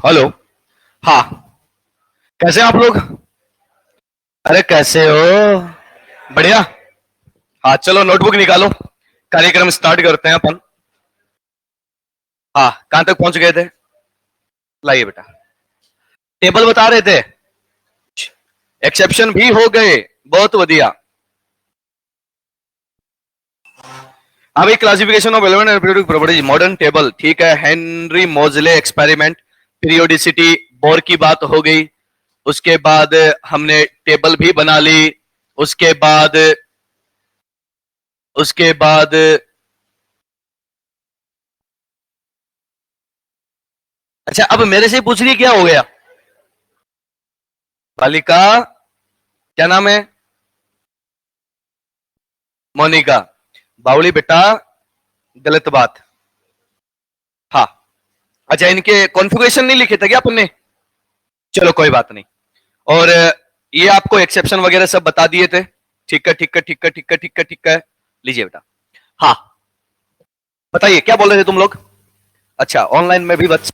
Hello. हाँ, कैसे हैं आप लोग? अरे कैसे हो? बढ़िया। हाँ चलो नोटबुक निकालो, कार्यक्रम स्टार्ट करते हैं अपन। हाँ, कहां तक पहुंच गए थे? लाइए बेटा, टेबल बता रहे थे, एक्सेप्शन भी हो गए, बहुत बढ़िया। अभी classification of element and periodic properties, modern table, ठीक है। हेनरी मोजले एक्सपेरिमेंट, पीरियोडिसिटी, बोर की बात हो गई। उसके बाद हमने टेबल भी बना ली। उसके बाद उसके बाद अच्छा, अब मेरे से पूछ रही है क्या हो गया? बालिका, क्या नाम है? मोनिका। बावली बेटा, गलत बात। हाँ। अच्छा, इनके कॉन्फ़िगरेशन नहीं लिखे थे क्या अपन ने? चलो कोई बात नहीं। और ये आपको एक्सेप्शन वगैरह सब बता दिए थे। ठीक है ठीक है ठीक है ठीक है ठीक है ठीक है। लीजिए बेटा। हाँ, बताइए क्या बोल रहे थे तुम लोग? अच्छा, ऑनलाइन में भी बच्चे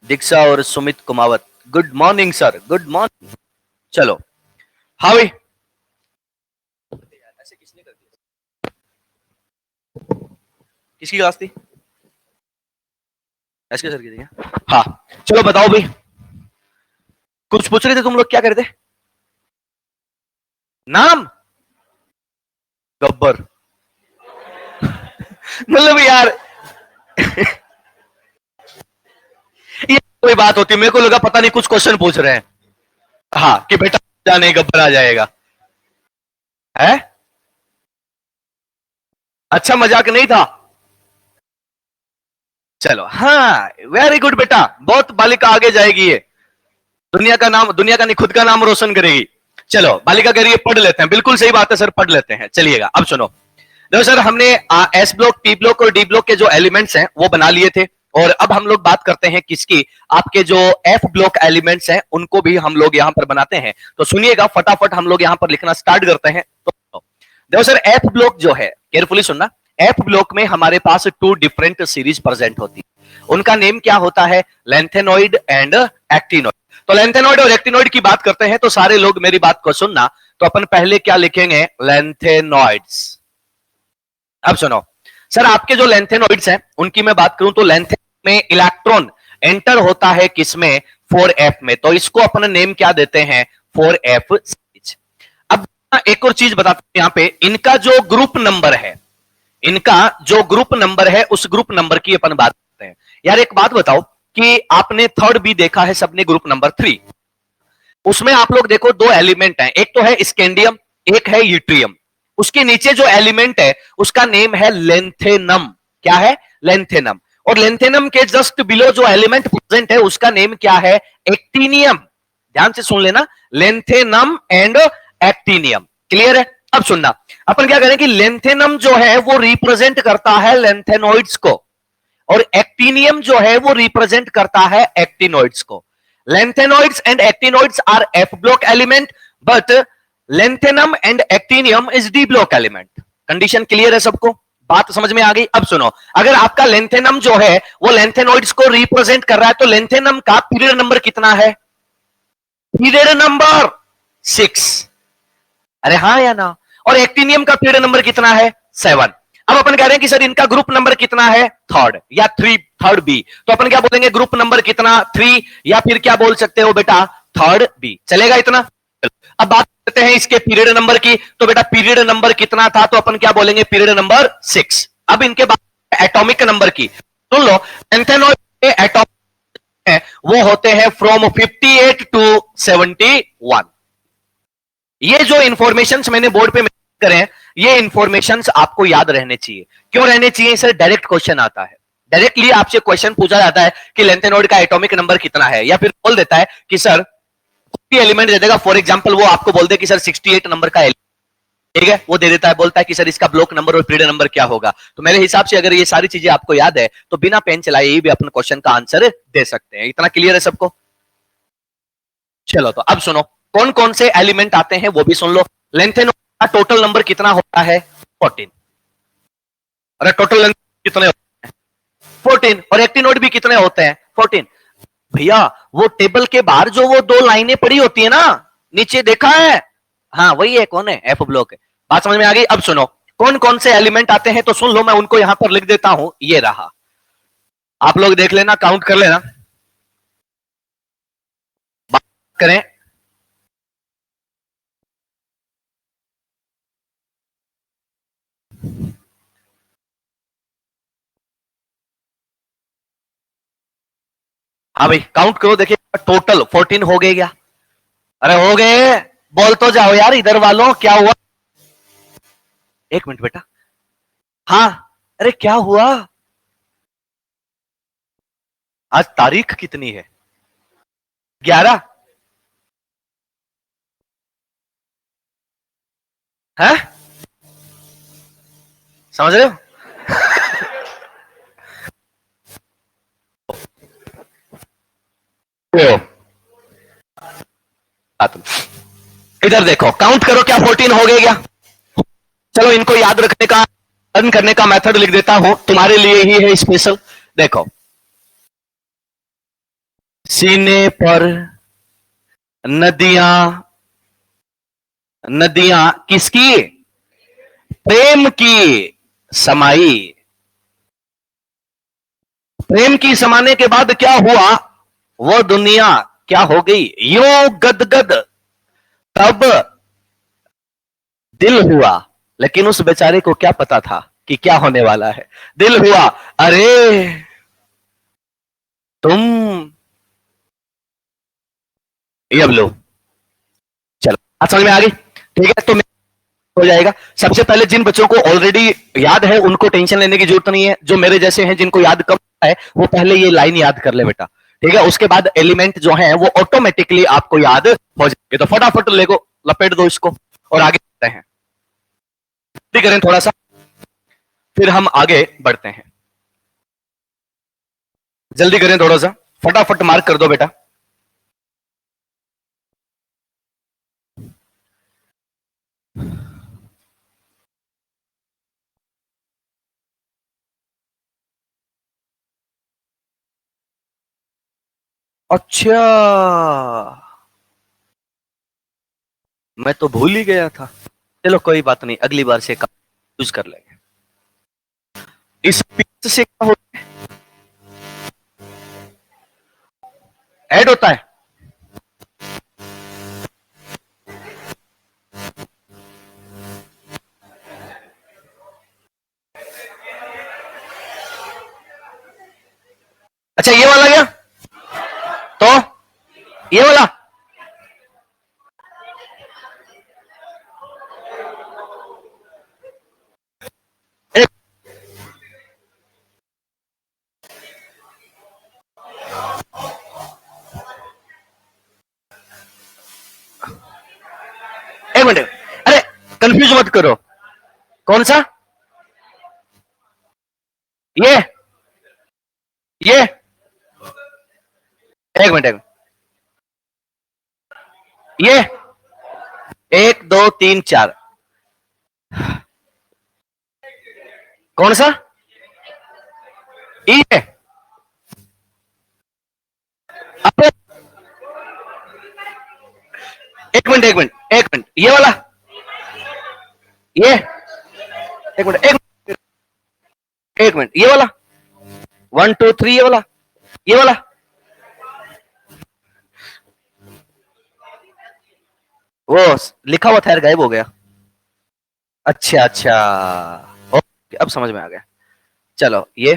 दीक्षा और Sumit Kumawat, good morning sir, good morning. चलो। हाँ भाई, ऐसे किसने कर दिया? किसकी क्लास थी? एसके सर की थी क्या? हाँ। चलो बताओ भाई, कुछ पूछ रहे थे तुम लोग, क्या करते? नाम? गब्बर। मतलब यार, ये कोई बात होती, मेरे को लगा पता नहीं कुछ क्वेश्चन पूछ रहे हैं। हाँ, कि बेटा जाने गब्बर आ जाएगा। है? अच्छा, मजाक नहीं था। चलो, हाँ, वेरी गुड बेटा, बहुत बालिका आगे जाएगी ये। दुनिया का नाम, दुनिया का नहीं, खुद का नाम रोशन करेगी। चलो बालिका कह रही है पढ़ लेते हैं, बिल्कुल सही बात है सर, पढ़ लेते हैं। चलिएगा, अब सुनो। देखो सर, हमने एस ब्लॉक, टी ब्लॉक और डी ब्लॉक के जो एलिमेंट्स हैं वो बना लिए थे। और अब हम लोग बात करते हैं किसकी? आपके जो एफ ब्लॉक एलिमेंट्स हैं उनको भी हम लोग यहां पर बनाते हैं। तो सुनिएगा, फटाफट हम लोग यहां पर लिखना स्टार्ट करते हैं। तो देखो सर, एफ ब्लॉक जो है, केयरफुली सुनना। एफ ब्लॉक में हमारे पास टू डिफरेंट सीरीज प्रेजेंट होती है। उनका नेम क्या होता है? Lanthanoid and actinoid. तो लेंथेनॉइड और एक्टिनॉइड की बात करते हैं तो सारे लोग मेरी बात को सुनना। तो अपन पहले क्या लिखेंगे? लेंथेनॉइड्स। अब सुनो सर, आपके जो लेंथेनॉइड्स हैं उनकी मैं बात करूं तो लेंथेन में इलेक्ट्रॉन एंटर होता है किसमें? 4f में। तो इसको अपन नेम क्या देते हैं? 4f series. अब एक और चीज बताता हूं, यहां पे इनका जो ग्रुप नंबर है, इनका जो ग्रुप नंबर है उस ग्रुप नंबर की अपन बात करते हैं। यार एक बात बताओ कि आपने थर्ड बी देखा है सबने, ग्रुप नंबर 3। उसमें आप लोग देखो, दो एलिमेंट हैं, एक तो है स्कैंडियम, एक है यूट्रियम। उसके नीचे जो एलिमेंट है उसका नेम है लेंथेनम। क्या है? लेंथेनम। और लेंथेनम के जस्ट बिलो जो एलिमेंट प्रेजेंट है उसका नेम क्या है? एक्टिनियम। ध्यान से सुन लेना, लेंथेनम एंड एक्टिनियम। क्लियर है? अब सुनना, अपन क्या करें कि लेंथेनम जो है वो रिप्रेजेंट करता है लेंथेनॉइड्स को, और एक्टिनियम जो है वो रिप्रेजेंट करता है एक्टिनॉइड्स को। Lanthanoids and actinoids are F block element, but lanthanum and actinium is D block element. Condition clear है सबको? बात समझ में आ गई? अब सुनो, अगर आपका लेंथेनम जो है वो लेंथेनॉइड्स को रिप्रेजेंट कर रहा है तो लेंथेनम का पीरियड नंबर कितना है? Period number 6। अरे हाँ या ना? और एक्टिनियम का पीरियड नंबर कितना है? 7। अब अपन कह रहे हैं कि सर इनका ग्रुप नंबर कितना है? थर्ड या थ्री, थर्ड बी। तो अपन क्या बोलेंगे? ग्रुप नंबर कितना? 3, या फिर क्या बोल सकते हो बेटा? Third B. चलेगा इतना? अब बात करते हैं इसके पीरियड नंबर की। तो बेटा पीरियड नंबर कितना था? तो अपन क्या बोलेंगे? Period number 6। अब इनके बाद एटॉमिक नंबर की सुन लो। एंथेनॉइड के एटॉमिक है वो होते हैं फ्रॉम 58 टू 71। ये जो इंफॉर्मेशन मैंने बोर्ड पे करे हैं, ये इंफॉर्मेशन आपको याद रहने चाहिए। क्यों रहने चाहिए सर? डायरेक्ट क्वेश्चन आता है, डायरेक्टली आपसे क्वेश्चन पूछा जाता है कि लेंथेनॉइड का एटॉमिक नंबर कितना है, या फिर बोल देता है कि सर एलिमेंट दे देगा। फॉर एग्जांपल वो आपको बोल दे कि सर 68 नंबर का एलिमेंट, ठीक है, वो दे देता है, बोलता है कि सर इसका ब्लॉक नंबर और पीरियड नंबर क्या होगा। तो मेरे हिसाब से अगर ये सारी चीजें आपको याद है तो बिना पेन चलाए ही भी अपन क्वेश्चन का आंसर दे सकते हैं। इतना क्लियर है सबको? चलो तो अब सुनो, कौन कौन से एलिमेंट आते हैं वो भी सुन लो। लेंथेनॉइड का टोटल नंबर कितना होता है? 14। अरे टोटल लेंथ कितने होते हैं? 14। और एक्टिनोइड भी कितने होते हैं? 14। भैया वो टेबल के बाहर जो वो दो लाइनें पड़ी होती है ना, नीचे देखा है? हाँ वही है, कौन है? एफ ब्लॉक है। बात समझ में आ गई? अब सुनो कौन कौन से एलिमेंट आते हैं तो सुन लो, मैं उनको यहां पर लिख देता हूं। ये रहा, आप लोग देख लेना, काउंट कर लेना। बात करें, हाँ भाई काउंट करो, देखिए टोटल 14 हो गए क्या? अरे हो गए, बोल तो जाओ यार इधर वालों, क्या हुआ? एक मिनट बेटा, हाँ, अरे क्या हुआ? आज तारीख कितनी है? 11 है, समझ रहे हो? इधर देखो, काउंट करो, क्या 14 हो गए क्या? चलो इनको याद रखने का, लर्न करने का मेथड लिख देता हूं, तुम्हारे लिए ही है स्पेशल। देखो, सीने पर नदियां, नदियां किसकी? प्रेम की समाई। प्रेम की समाने के बाद क्या हुआ? वो दुनिया क्या हो गई? यूं गदगद। तब दिल हुआ, लेकिन उस बेचारे को क्या पता था कि क्या होने वाला है? दिल हुआ, अरे तुम, ये अब लो। चलो बात समझ में आ गई? ठीक है, तो हो जाएगा। सबसे पहले जिन बच्चों को ऑलरेडी याद है उनको टेंशन लेने की जरूरत नहीं है, जो मेरे जैसे हैं जिनको याद कम है वो पहले ये लाइन याद कर ले बेटा। ठीक है, उसके बाद एलिमेंट जो है वो ऑटोमेटिकली आपको याद हो जाएंगे। तो फटाफट लेगो, लपेट दो इसको और आगे बढ़ते हैं। जल्दी करें थोड़ा सा, फिर हम आगे बढ़ते हैं। जल्दी करें थोड़ा सा, फटाफट मार्क कर दो बेटा। अच्छा, मैं तो भूल ही गया था। चलो कोई बात नहीं, अगली बार से यूज कर लेंगे। इस पीस से क्या होता है? ऐड होता है। अच्छा ये वाला गया, तो ये वाला, एक एक मिनट, अरे कंफ्यूज मत करो। कौन सा? ये ये एक मिनट, एक ये 1 2 3 4, कौन सा? ई है? अरे एक मिनट, एक मिनट, एक मिनट, ये वाला, ये एक मिनट, एक मिनट, ये वाला 1 2 3, ये वाला, ये वाला, वो लिखा हुआ था यार, गायब हो गया। अच्छा अच्छा, ओके अब समझ में आ गया। चलो ये,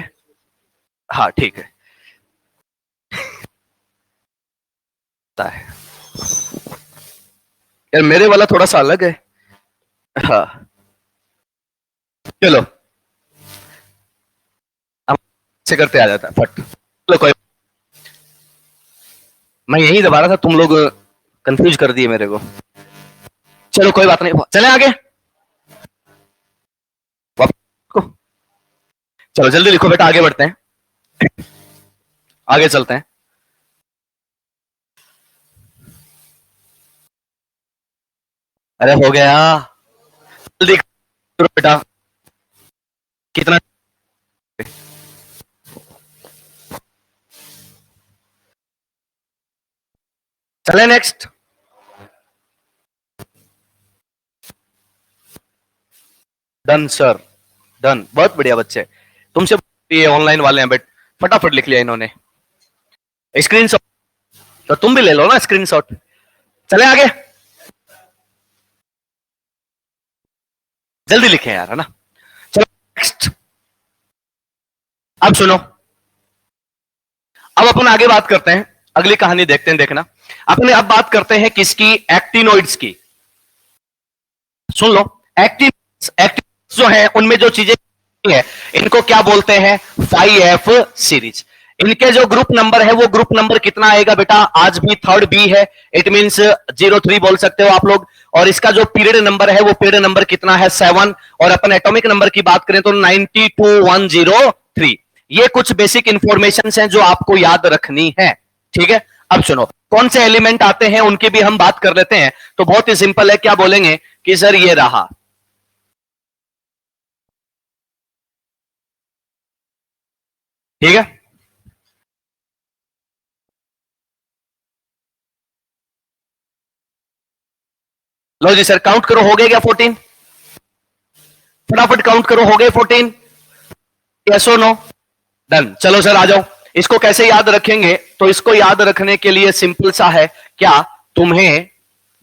हाँ ठीक है, है यार, मेरे वाला थोड़ा सा अलग है। हाँ चलो, हम से करते आ जाता है फट। चलो कोई, मैं यही दबा रहा था, तुम लोग कंफ्यूज कर दिए मेरे को। चलो कोई बात नहीं, चले आगे। वापस- चलो जल्दी लिखो बेटा, आगे बढ़ते हैं, आगे चलते हैं। अरे हो गया, जल्दी करो बेटा। कितना? चले नेक्स्ट। डन सर, डन, बहुत बढ़िया बच्चे। तुमसे ये ऑनलाइन वाले हैं बेट, फटाफट लिख लिया इन्होंने स्क्रीनशॉट। तो तुम भी ले लो ना स्क्रीनशॉट। चले आगे, जल्दी लिखें यार, है ना। चलो नेक्स्ट। अब सुनो, अब अपन आगे बात करते हैं, अगली कहानी देखते हैं, देखना। अपने अब बात करते हैं किसकी, एक्टिनोइड्स की। सुन लो, एक्टिनोइड्स, एक्टिनोइड्स जो है उनमें जो चीजें है इनको क्या बोलते हैं, 5F सीरीज। इनके जो ग्रुप नंबर है वो ग्रुप नंबर कितना आएगा बेटा, आज भी थर्ड बी है, इट मींस 03 बोल सकते हो आप लोग। और इसका जो पीरियड नंबर है वो पीरियड नंबर कितना है, 7। और अपन एटॉमिक नंबर की बात करें तो 92103। ये कुछ बेसिक इंफॉर्मेशन हैं जो आपको याद रखनी है, ठीक है। अब सुनो, कौन से एलिमेंट आते हैं उनकी भी हम बात कर लेते हैं। तो बहुत ही सिंपल है, क्या बोलेंगे कि सर ये रहा, ठीक है। लो जी सर, काउंट करो, हो गए क्या 14? फटाफट काउंट करो, हो गए 14? यस और नो? डन। चलो सर आ जाओ। इसको कैसे याद रखेंगे, तो इसको याद रखने के लिए सिंपल सा है, क्या तुम्हें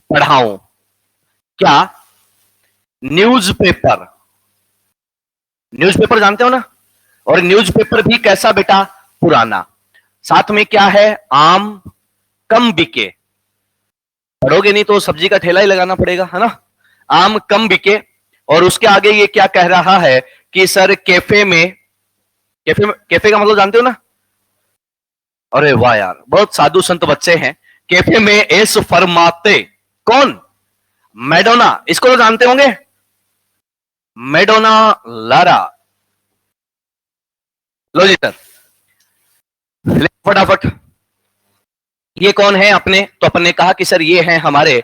पढ़ाऊं क्या, न्यूज़पेपर। न्यूज़पेपर जानते हो ना, और न्यूज़पेपर भी कैसा बेटा, पुराना। साथ में क्या है, आम कम बिके। पढ़ोगे नहीं तो सब्जी का ठेला ही लगाना पड़ेगा, है ना। आम कम बिके। और उसके आगे ये क्या कह रहा है कि सर कैफे में, कैफे का मतलब जानते हो ना। अरे वाह यार, बहुत साधु संत बच्चे हैं। कैफे में एस फरमाते, कौन, मैडोना, इसको तो जानते होंगे, मैडोना लारा। लो जी सर, फटाफट, ये कौन है अपने, तो अपने कहा कि सर ये हैं हमारे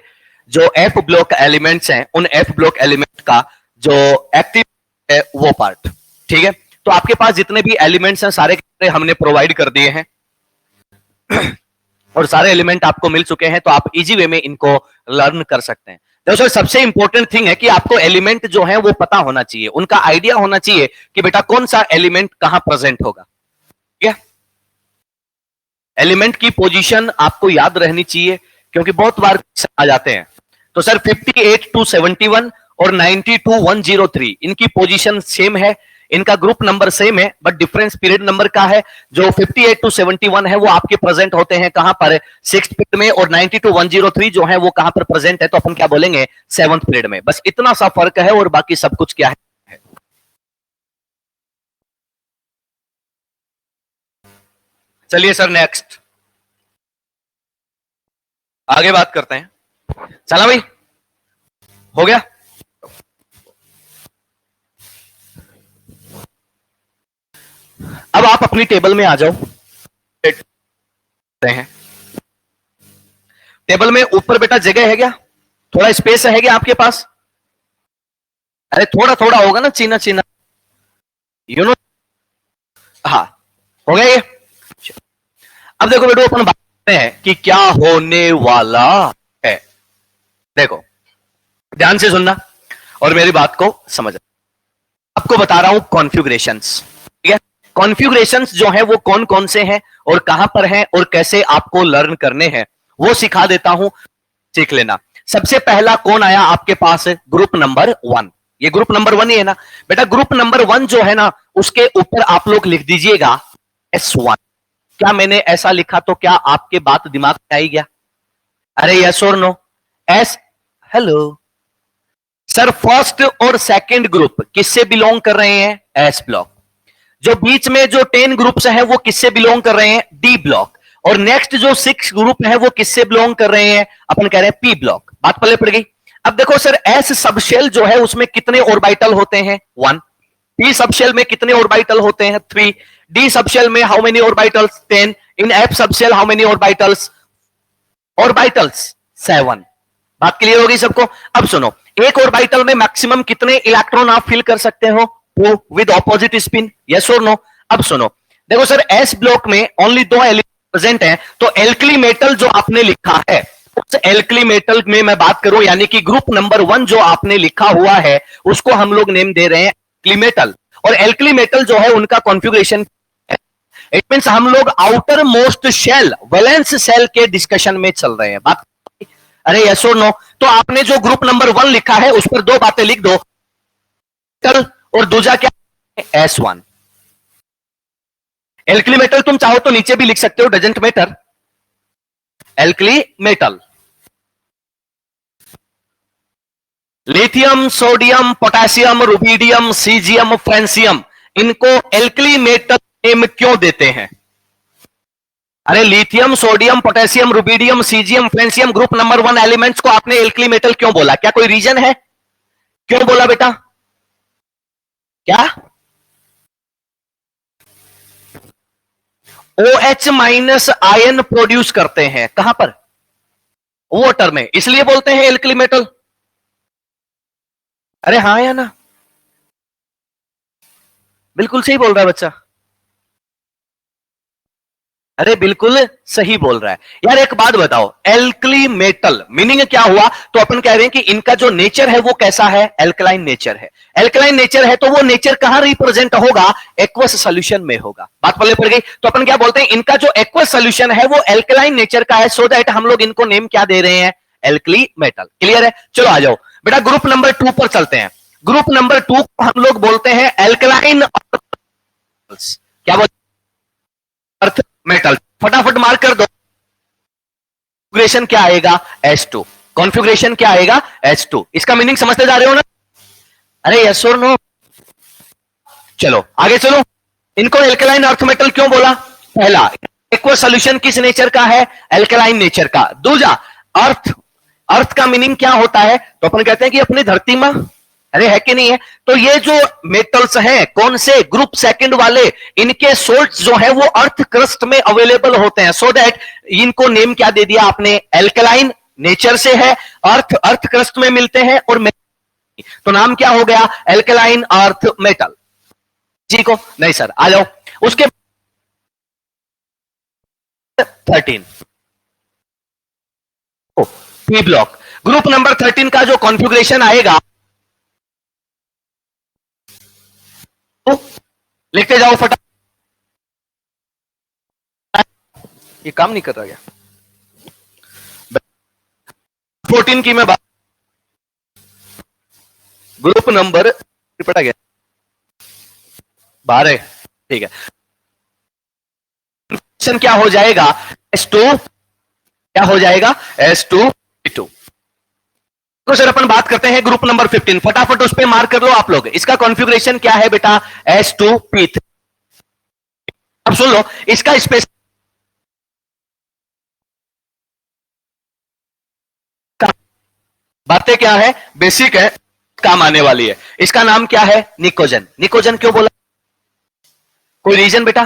जो एफ ब्लॉक एलिमेंट्स हैं, उन एफ ब्लॉक एलिमेंट का जो एक्टिव है वो पार्ट, ठीक है। तो आपके पास जितने भी एलिमेंट्स हैं सारे हमने प्रोवाइड कर दिए हैं और सारे एलिमेंट आपको मिल चुके हैं, तो आप इजी वे में इनको लर्न कर सकते हैं। देखो सर, सबसे इंपॉर्टेंट थिंग है कि आपको एलिमेंट जो है वो पता होना चाहिए, उनका आइडिया होना चाहिए कि बेटा कौन सा एलिमेंट कहां प्रेजेंट होगा, ठीक है। एलिमेंट की पोजीशन आपको याद रहनी चाहिए, क्योंकि बहुत बार आ जाते हैं। तो सर 58 to 71 और 90 to 103 इनकी पोजीशन सेम है, इनका ग्रुप नंबर सेम है, बट डिफरेंस पीरियड नंबर का है। जो 58 to 71 है वो आपके प्रेजेंट होते हैं कहां पर, 6th पीरियड में, और 90 to 103 जो है वो कहां पर प्रेजेंट है, तो अपन क्या बोलेंगे, 7th पीरियड में। बस इतना सा फर्क है, और बाकी सब कुछ क्या है। चलिए सर नेक्स्ट, आगे बात करते हैं। चला भाई, हो गया। अब आप अपनी टेबल में आ जाओ, हैं टेबल में ऊपर बेटा जगह है क्या, थोड़ा स्पेस है क्या आपके पास? अरे थोड़ा थोड़ा होगा ना, चीना चीना, यू नो। हाँ, हो गया ये। अब देखो बेटो, अपन बात करते हैं कि क्या होने वाला है। देखो ध्यान से सुनना और मेरी बात को समझना। आपको बता रहा हूं कॉन्फ़िगरेशंस, ठीक है। कॉन्फ़िगरेशंस जो है वो कौन कौन से हैं और कहां पर हैं और कैसे आपको लर्न करने हैं वो सिखा देता हूं, सीख लेना। सबसे पहला कौन आया आपके पास, ग्रुप नंबर 1। ये ग्रुप नंबर 1 ही है ना बेटा। ग्रुप नंबर 1 जो है ना, उसके ऊपर आप लोग लिख दीजिएगा S1। क्या मैंने ऐसा लिखा तो क्या आपके बात दिमाग में आई गया? अरे यस और no? Yes, hello sir, first और सेकंड ग्रुप किससे बिलोंग कर रहे हैं, एस ब्लॉक। जो बीच में जो 10 ग्रुप्स हैं वो किससे बिलोंग कर रहे हैं, डी ब्लॉक। और नेक्स्ट जो 6 ग्रुप है वो किससे बिलोंग कर रहे हैं, अपन कह रहे हैं पी ब्लॉक। बात पल्ले पड़ गई। अब देखो सर, एस सबशेल जो है उसमें कितने ऑर्बिटल होते हैं, 1। पी सबशेल में कितने ऑर्बिटल होते हैं, 3। डी सबशेल में how many orbitals, 10। In F subshell how many orbitals, 7। बात क्लियर होगी सबको? अब सुनो, एक ऑर्बिटल में मैक्सिमम कितने इलेक्ट्रॉन आप फिल कर सकते हो, 2 विद ऑपोजिट स्पिन, यस और नो? अब सुनो, देखो सर, एस ब्लॉक में ओनली 2 एलिमेंट प्रेजेंट है, तो एल्कली मेटल जो आपने लिखा है, उस एल्कली मेटल में मैं बात करूं, यानी कि ग्रुप नंबर 1 जो आपने लिखा हुआ है उसको हम लोग नेम दे रहे हैं एल्कली मेटल। और एल्कली मेटल जो है उनका कॉन्फ़िगरेशन, इट मींस हम लोग outermost shell, valence shell के डिस्कशन में चल रहे हैं बात। अरे यस और नो? तो आपने जो ग्रुप नंबर 1 लिखा है उस पर दो बातें लिख दो, और दूसरा क्या, S1। एल्कली मेटल तुम चाहो तो नीचे भी लिख सकते हो, doesn't matter. Alkali metal, lithium, sodium, potassium, rubidium, caesium, francium, इनको एल्कली मेटल नेम क्यों देते हैं? अरे lithium, sodium, potassium, rubidium, caesium, francium, group number 1 elements को आपने एल्कली मेटल क्यों बोला? क्या कोई रीजन है क्यों बोला बेटा? क्या? OH माइनस आयन प्रोड्यूस करते हैं कहां पर? वाटर में, इसलिए बोलते हैं एल्कली मेटल। अरे हाँ या ना? बिल्कुल सही बोल रहा है बच्चा। अरे बिल्कुल सही बोल रहा है यार। एक बात बताओ, एल्कली मेटल मीनिंग क्या हुआ? तो अपन कह रहे हैं कि इनका जो नेचर है वो कैसा है? एल्कलाइन नेचर है। एल्कलाइन नेचर है तो वो नेचर कहां रिप्रेजेंट होगा? एक्वस सॉल्यूशन में होगा। बात पल्ले पड़ गई? तो अपन क्या बोलते हैं, इनका जो एक्वस सॉल्यूशन है वो एल्कलाइन नेचर का है, सो दैट हम लोग इनको नेम क्या दे रहे हैं? Alkali metal. क्लियर है? चलो आ जाओ बेटा, ग्रुप नंबर 2 पर चलते हैं। ग्रुप नंबर 2 को हम लोग बोलते हैं एल्कलाइन, क्या बोलते? Earth metal. फटाफट मार्क कर दो, कॉन्फ़िगरेशन क्या आएगा? S2। कॉन्फ़िगरेशन क्या आएगा? S2। इसका मीनिंग समझते जा रहे हो ना? अरे यस और नो? चलो आगे चलो। इनको एल्कलाइन अर्थ मेटल क्यों बोला? पहला, एक्वस सॉल्यूशन किस नेचर का है? एल्कलाइन नेचर का। दूसरा, अर्थ, अर्थ का मीनिंग क्या होता है? तो अपन कहते हैं कि अपनी धरती में, अरे है कि नहीं है? तो ये जो मेटल्स हैं, कौन से? ग्रुप सेकंड वाले, इनके सोल्ट्स जो है वो अर्थ क्रस्ट में अवेलेबल होते हैं, सो दैट इनको नेम क्या दे दिया आपने? एल्कलाइन नेचर से है, अर्थ, अर्थ क्रस्ट में मिलते हैं, और तो नाम क्या हो गया? Alkaline earth metal. जी को नहीं सर, आ जाओ उसके 13 पी ब्लॉक। ग्रुप नंबर 13 का जो कॉन्फ़िगरेशन आएगा, लिखते जाओ फटा। ये काम नहीं कर रहा क्या? 14 की मैं बात, ग्रुप नंबर पटा गया 12, ठीक है। क्या हो जाएगा? S2, क्या हो जाएगा? S2P2। तो सर अपन बात करते हैं ग्रुप नंबर 15, फटाफट उस पर मार्क कर लो आप लोग। इसका कॉन्फ़िगरेशन क्या है बेटा? S2P3। अब सुन लो, इसका स्पेस बातें क्या है, बेसिक है, काम आने वाली है। इसका नाम क्या है? निकोजन। निकोजन क्यों बोला? कोई रीजन बेटा?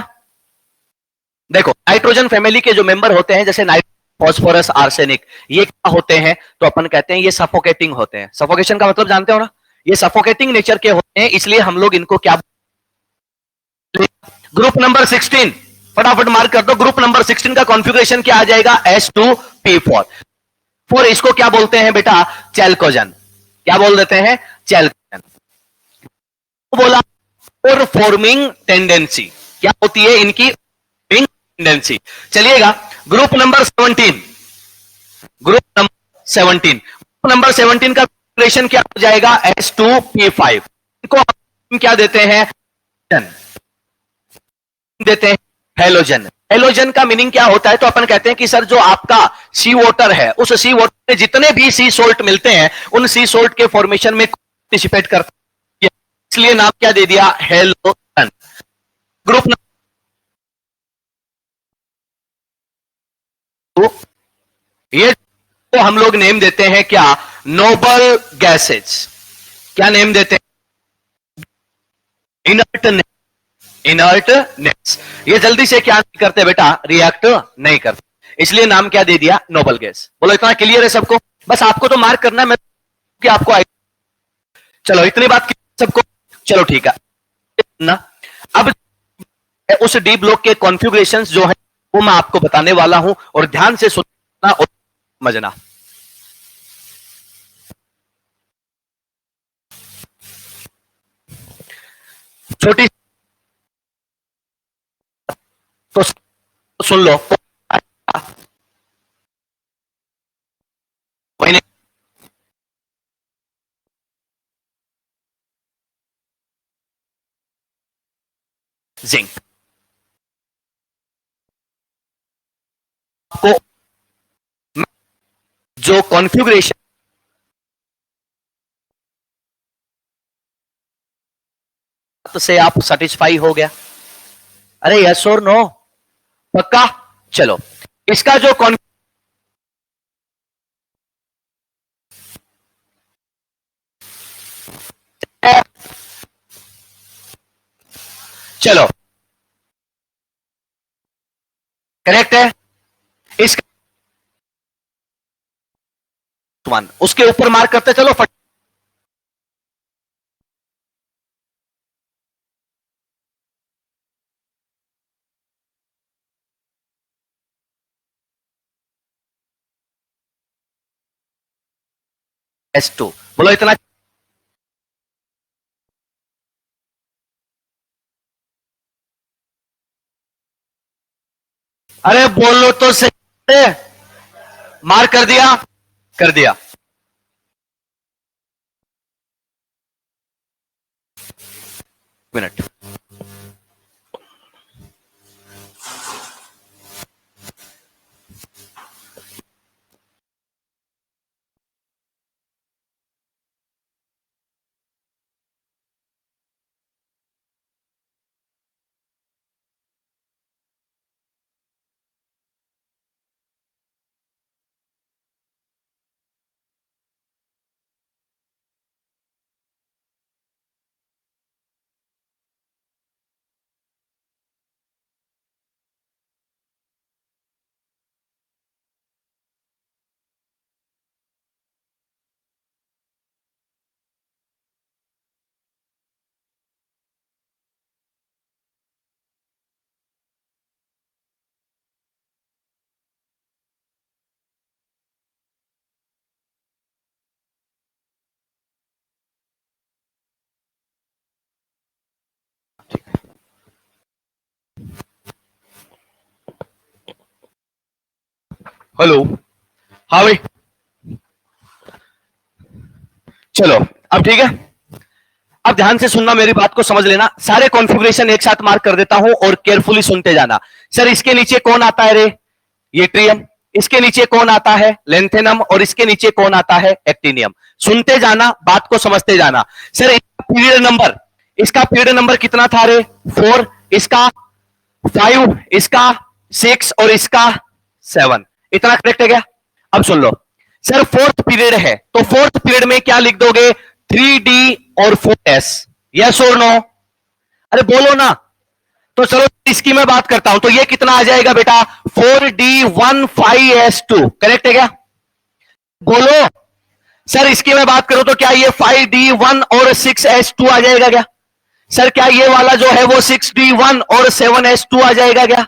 देखो, नाइट्रोजन फैमिली के जो मेंबर होते हैं, जैसे नाइट्रोजन, फॉस्फोरस, आर्सेनिक, ये क्या होते हैं? तो अपन कहते हैं ये सफोकेटिंग होते हैं। सफोकेशन का मतलब जानते हो ना? ये सफोकेटिंग नेचर के होते हैं, इसलिए हम लोग इनको क्या? ग्रुप नंबर 16, फटाफट मार्क कर दो। ग्रुप नंबर 16 का कॉन्फ़िगरेशन क्या आ जाएगा? S2P4। इसको क्या बोलते हैं बेटा? चैल्कोजन। क्या बोल देते हैं? चैल्कोजन। बोला और फॉर्मिंग टेंडेंसी, क्या होती है इनकी? टेंडेंसी। चलिएगा, group number 17, group number 17, group number 17 का कॉन्फ़िगरेशन क्या हो जाएगा? S2P5। इनको हम क्या देते हैं? देते हैं हेलोजन। हेलोजन का मीनिंग क्या होता है? तो अपन कहते हैं कि सर जो आपका सी वाटर है, उस सी वाटर में जितने भी सी सोल्ट मिलते हैं, उन सी सोल्ट के फॉर्मेशन में पार्टिसिपेट करते हैं, इसलिए नाम क्या दे दिया? हेलोजन। ग्रुप ये तो हम लोग नेम देते हैं क्या? Noble gases. क्या नेम देते हैं? Inert, inertness. ये जल्दी से क्या नहीं करते बेटा? रिएक्ट नहीं करते, इसलिए नाम क्या दे दिया? Noble gas. बोलो इतना क्लियर है सबको? बस आपको तो मार्क करना है, मैं कि आपको चलो इतनी बात सबको, चलो ठीक है ना। अब उस डी ब्लॉक के कॉन्फ़िगरेशंस जो है वो मैं आपको बताने वाला हूं और ध्यान से सुनना और समझना। छोटी तो सुन लो। जिंक को जो कॉन्फ़िगरेशन से आप सेटिस्फाई हो गया? अरे यस और नो? पक्का? चलो, इसका जो चलो करेक्ट है। इसका वन उसके ऊपर मार्क करते चलो फट। S2 बोलो इतना। अरे बोलो तो सही। मार्क कर दिया? कर दिया। मिनट। हेलो। हाँ भाई। चलो अब ठीक है। अब ध्यान से सुनना, मेरी बात को समझ लेना। सारे कॉन्फ़िगरेशन एक साथ मार्क कर देता हूं और केयरफुली सुनते जाना। सर इसके नीचे कौन आता है रे? ये ट्रियम। इसके नीचे कौन आता है? लेंथेनम। और इसके नीचे कौन आता है? एक्टिनियम। सुनते जाना, बात को समझते जाना। सर इसका पीरियड नंबर कितना था रे? 4। इसका 5, इसका 6 और इसका 7। इतना करेक्ट है क्या? अब सुन लो। सर फोर्थ पीरियड है तो फोर्थ पीरियड में क्या लिख दोगे? 3D और 4S। यस और नो? अरे बोलो ना। तो चलो इसकी मैं बात करता हूं। तो ये कितना आ जाएगा बेटा? 4D15S2। करेक्ट है क्या? बोलो। सर इसकी मैं बात करूं तो क्या ये 5D1 और 6S2 आ जाएगा क्या? सर क्या ये वाला जो है वो 6D1 और 7S2 आ जाएगा क्या?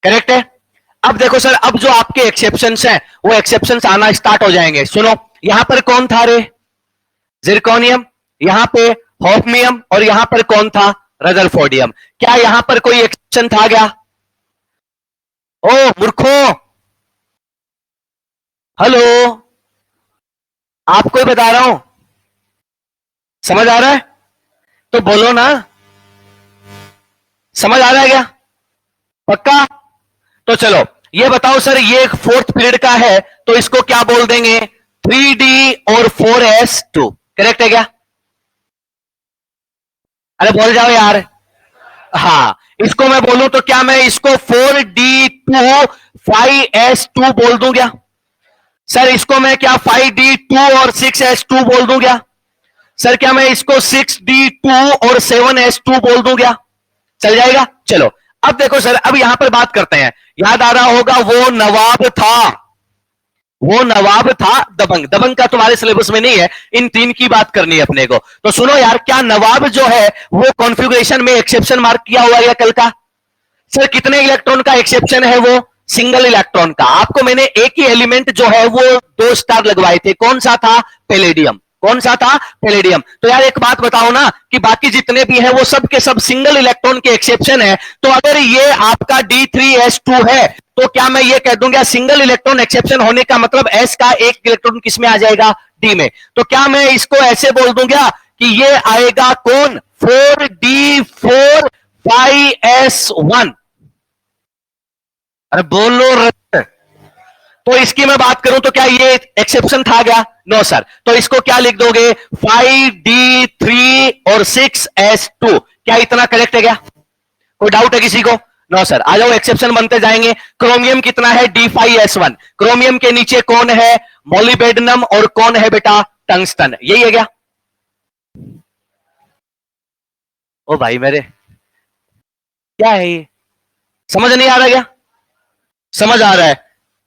करेक्ट है। अब देखो सर, अब जो आपके एक्सेप्शंस हैं वो एक्सेप्शंस आना स्टार्ट हो जाएंगे। सुनो, यहां पर कौन था रे? जिरकोनियम। यहां पे हॉफनियम। और यहां पर कौन था? रदरफोर्डियम। क्या यहां पर कोई एक्सेप्शन था क्या? ओ मूर्खो। हेलो। आपको ही बता रहा हूं। समझ आ रहा है? तो बोलो ना। समझ आ रहा है क्या? पक्का? तो चलो ये बताओ सर, ये फोर्थ पीरियड का है तो इसको क्या बोल देंगे? 3D और 4S2। करेक्ट है क्या? अरे बोल जाओ यार। हाँ, इसको मैं बोलूं तो क्या मैं इसको 4D2 5S2 बोल दूं क्या? सर इसको मैं क्या 5D2 और 6S2 बोल दूं क्या? सर क्या मैं इसको 6D2 और 7S2 बोल दूं क्या? चल जाएगा? चलो अब देखो सर, अब यहां पर बात करते हैं। याद आ रहा होगा वो नवाब था। वो नवाब था दबंग। दबंग का तुम्हारे सिलेबस में नहीं है, इन तीन की बात करनी है अपने को। तो सुनो यार, क्या नवाब जो है वो कॉन्फ़िगरेशन में एक्सेप्शन मार्क किया हुआ है कल का? सर कितने इलेक्ट्रॉन का एक्सेप्शन है? वो सिंगल इलेक्ट्रॉन का। आपको मैंने एक ही एलिमेंट जो है वो 2 स्टार लगवाए थे, कौन सा था? पैलेडियम। कौन सा था? पैलेडियम। तो यार एक बात बताओ ना, कि बाकी जितने भी हैं वो सब के सब सिंगल इलेक्ट्रॉन के एक्सेप्शन है। तो अगर ये आपका D3S2 है, तो क्या मैं ये कह दूंगा सिंगल इलेक्ट्रॉन एक्सेप्शन होने का मतलब S का एक इलेक्ट्रॉन किस में आ जाएगा? D में। तो क्या मैं इसको ऐसे बोल दूंगा कि ये आएगा कौन? 4D4 5S1। अरे बोलो रे। तो इसकी मैं बात करूं तो क्या ये एक्सेप्शन था क्या? No sir. तो इसको क्या लिख दोगे? 5D3 और 6S2। क्या इतना करेक्ट है क्या? कोई डाउट है किसी को? No sir. आ जाओ, एक्सेप्शन बनते जाएंगे। क्रोमियम कितना है? D5S1। क्रोमियम के नीचे कौन है? मोलिबेडनम। और कौन है बेटा? टंगस्टन। यही है क्या? ओ भाई मेरे, क्या है ये? समझ नहीं आ रहा क्या? समझ आ रहा है।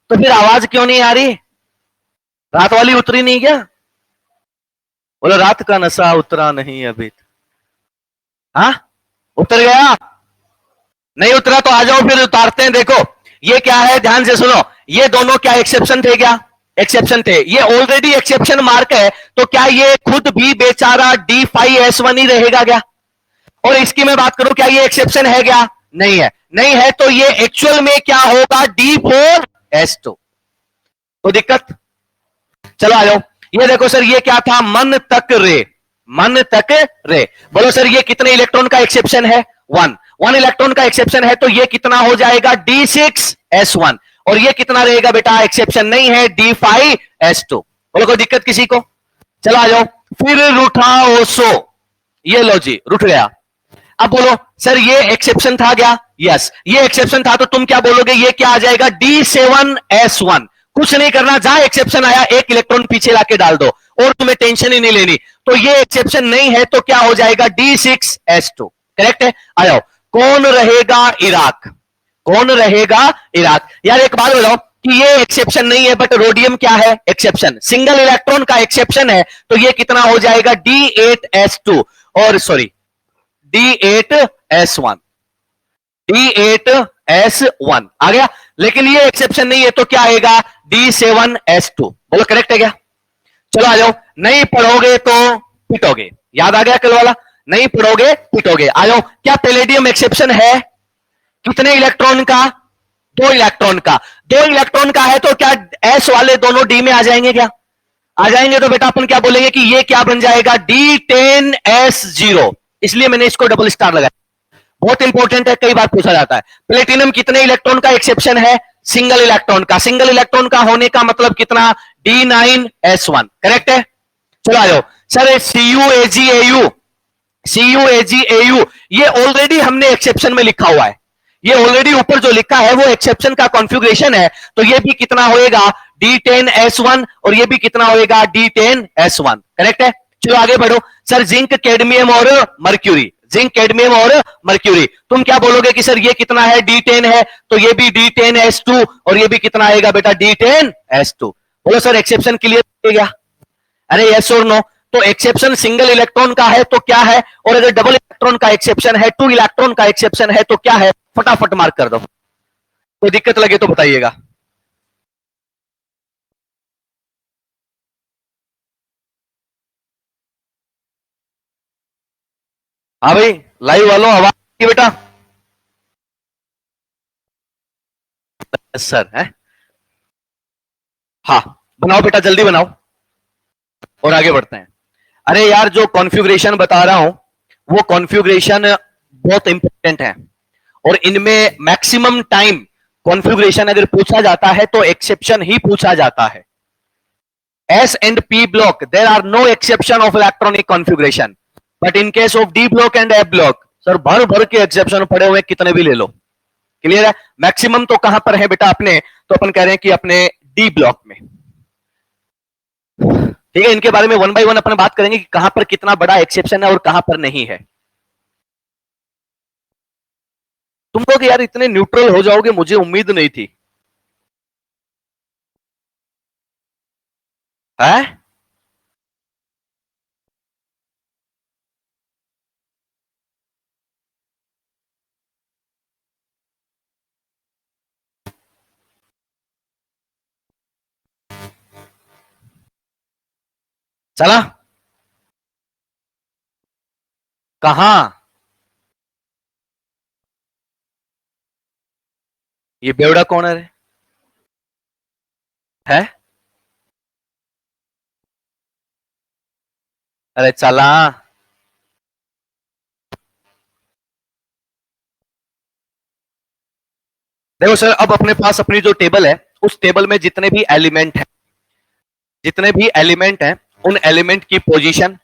तो फिर आवाज क्यों नहीं आ रही? रात वाली उतरी नहीं क्या? बोलो रात का नशा उतरा नहीं अभी। हाँ, उतर गया? नहीं उतरा तो आ जाओ, फिर उतारते हैं। देखो ये क्या है, ध्यान से सुनो। ये दोनों क्या एक्सेप्शन थे क्या? एक्सेप्शन थे। ये ऑलरेडी एक्सेप्शन मार्क है, तो क्या ये खुद भी बेचारा D5S1 ही रहेगा क्या? और इसकी मैं बात करूं, क्या ये एक्सेप्शन है क्या? नहीं है। नहीं है तो ये एक्चुअल में क्या होगा? D4S2। तो दिक्कत। चलो आ जाओ। ये देखो सर, ये क्या था? मन तक रे। मन तक रे। बोलो सर, ये कितने इलेक्ट्रॉन का एक्सेप्शन है? 1 इलेक्ट्रॉन का एक्सेप्शन है, तो ये कितना हो जाएगा? D6S1। और ये कितना रहेगा बेटा? एक्सेप्शन नहीं है, D5S2। बोलो कोई दिक्कत किसी को? चलो आ जाओ। फिर रूठा ओसो। ये लो जी, रूठ गया। अब बोलो सर, ये एक्सेप्शन था क्या? यस, ये एक्सेप्शन था। तो तुम क्या बोलोगे? ये क्या आ जाएगा? D7S1। कुछ नहीं करना, जहां एक्सेप्शन आया एक इलेक्ट्रॉन पीछे लाके डाल दो, और तुम्हें टेंशन ही नहीं लेनी। तो ये एक्सेप्शन नहीं है, तो क्या हो जाएगा? D6S2। करेक्ट है। आ जाओ। कौन रहेगा? इराक। कौन रहेगा? इराक। यार एक बात बताओ, कि ये एक्सेप्शन नहीं है, बट रोडियम क्या है? एक्सेप्शन। सिंगल इलेक्ट्रॉन का एक्सेप्शन है, तो ये कितना हो जाएगा? D8S2। और सॉरी, D8S1। D8S1 आ गया। लेकिन ये एक्सेप्शन नहीं है, तो क्या आएगा? D7S2। बोलो करेक्ट है क्या? चलो आ जाओ। नहीं पढ़ोगे तो पिटोगे। याद आ गया कल वाला? नहीं पढ़ोगे पिटोगे। आ जाओ। क्या पैलेडियम एक्सेप्शन है? कितने इलेक्ट्रॉन का? 2 इलेक्ट्रॉन का। 2 इलेक्ट्रॉन का है, तो क्या एस वाले दोनों डी में आ जाएंगे क्या? आ जाएंगे। तो बेटा अपन क्या बोलेंगे कि ये क्या बन जाएगा? D10S0। इसलिए मैंने इसको डबल स्टार लगाया। बहुत इंपॉर्टेंट है, कई बार पूछा जाता है। प्लेटिनम कितने इलेक्ट्रॉन का एक्सेप्शन है? सिंगल इलेक्ट्रॉन का। सिंगल इलेक्ट्रॉन का होने का मतलब कितना? D9S1। करेक्ट है। चलो आ जाओ। सर CuAgAu, CuAgAu ये ऑलरेडी हमने एक्सेप्शन में लिखा हुआ है। ये ऑलरेडी ऊपर जो लिखा है वो एक्सेप्शन का कॉन्फ़िगरेशन है। तो ये भी कितना होएगा? D10S1। और ये भी कितना होएगा? D10S1। करेक्ट है। चलो आगे बढ़ो। सर जिंक, कैडमियम और मर्क्यूरी। जिंक, कैडमियम और मर्क्यूरी। तुम क्या बोलोगे कि सर ये कितना है? D10 है, तो ये भी D10S2। और ये भी कितना आएगा बेटा? D10S2। बोलो सर एक्सेप्शन क्लियर हो गया? अरे यस और नो। तो एक्सेप्शन सिंगल इलेक्ट्रॉन का है तो क्या है, और अगर डबल इलेक्ट्रॉन का एक्सेप्शन है, 2 इलेक्ट्रॉन का एक्सेप्शन है, तो क्या है? फटाफट मार्क कर दो। कोई दिक्कत लगे तो बताइएगा। हाँ भाई, लाइव वालों आवाज की बेटा। सर है। हाँ, बनाओ बेटा, जल्दी बनाओ और आगे बढ़ते हैं। अरे यार, जो कॉन्फ़िगरेशन बता रहा हूं वो कॉन्फ़िगरेशन बहुत इंपॉर्टेंट है, और इनमें मैक्सिमम टाइम कॉन्फ़िगरेशन अगर पूछा जाता है तो एक्सेप्शन ही पूछा जाता है। S and P block, there are no exception of electronic configuration. But in case of D block and F block, sir भर भर के एक्सेप्शन पड़े हुए, कितने भी ले लो। क्लियर है। मैक्सिमम तो कहां पर है बेटा अपने? तो अपन कह रहे हैं कि अपने डी ब्लॉक में। ठीक है, इनके बारे में वन बाय वन अपन बात करेंगे कि कहां पर कितना बड़ा एक्सेप्शन है और कहां पर नहीं है। तुम लोग यार इतने न्यूट्रल हो जाओगे, मुझे उम्मीद नहीं थी। है? चला कहां? ये बेवड़ा कौन है? है? अरे चला। देखो सर, अब अपने पास अपनी जो टेबल है, उस टेबल में जितने भी एलिमेंट हैं, उन एलिमेंट की पोजीशन,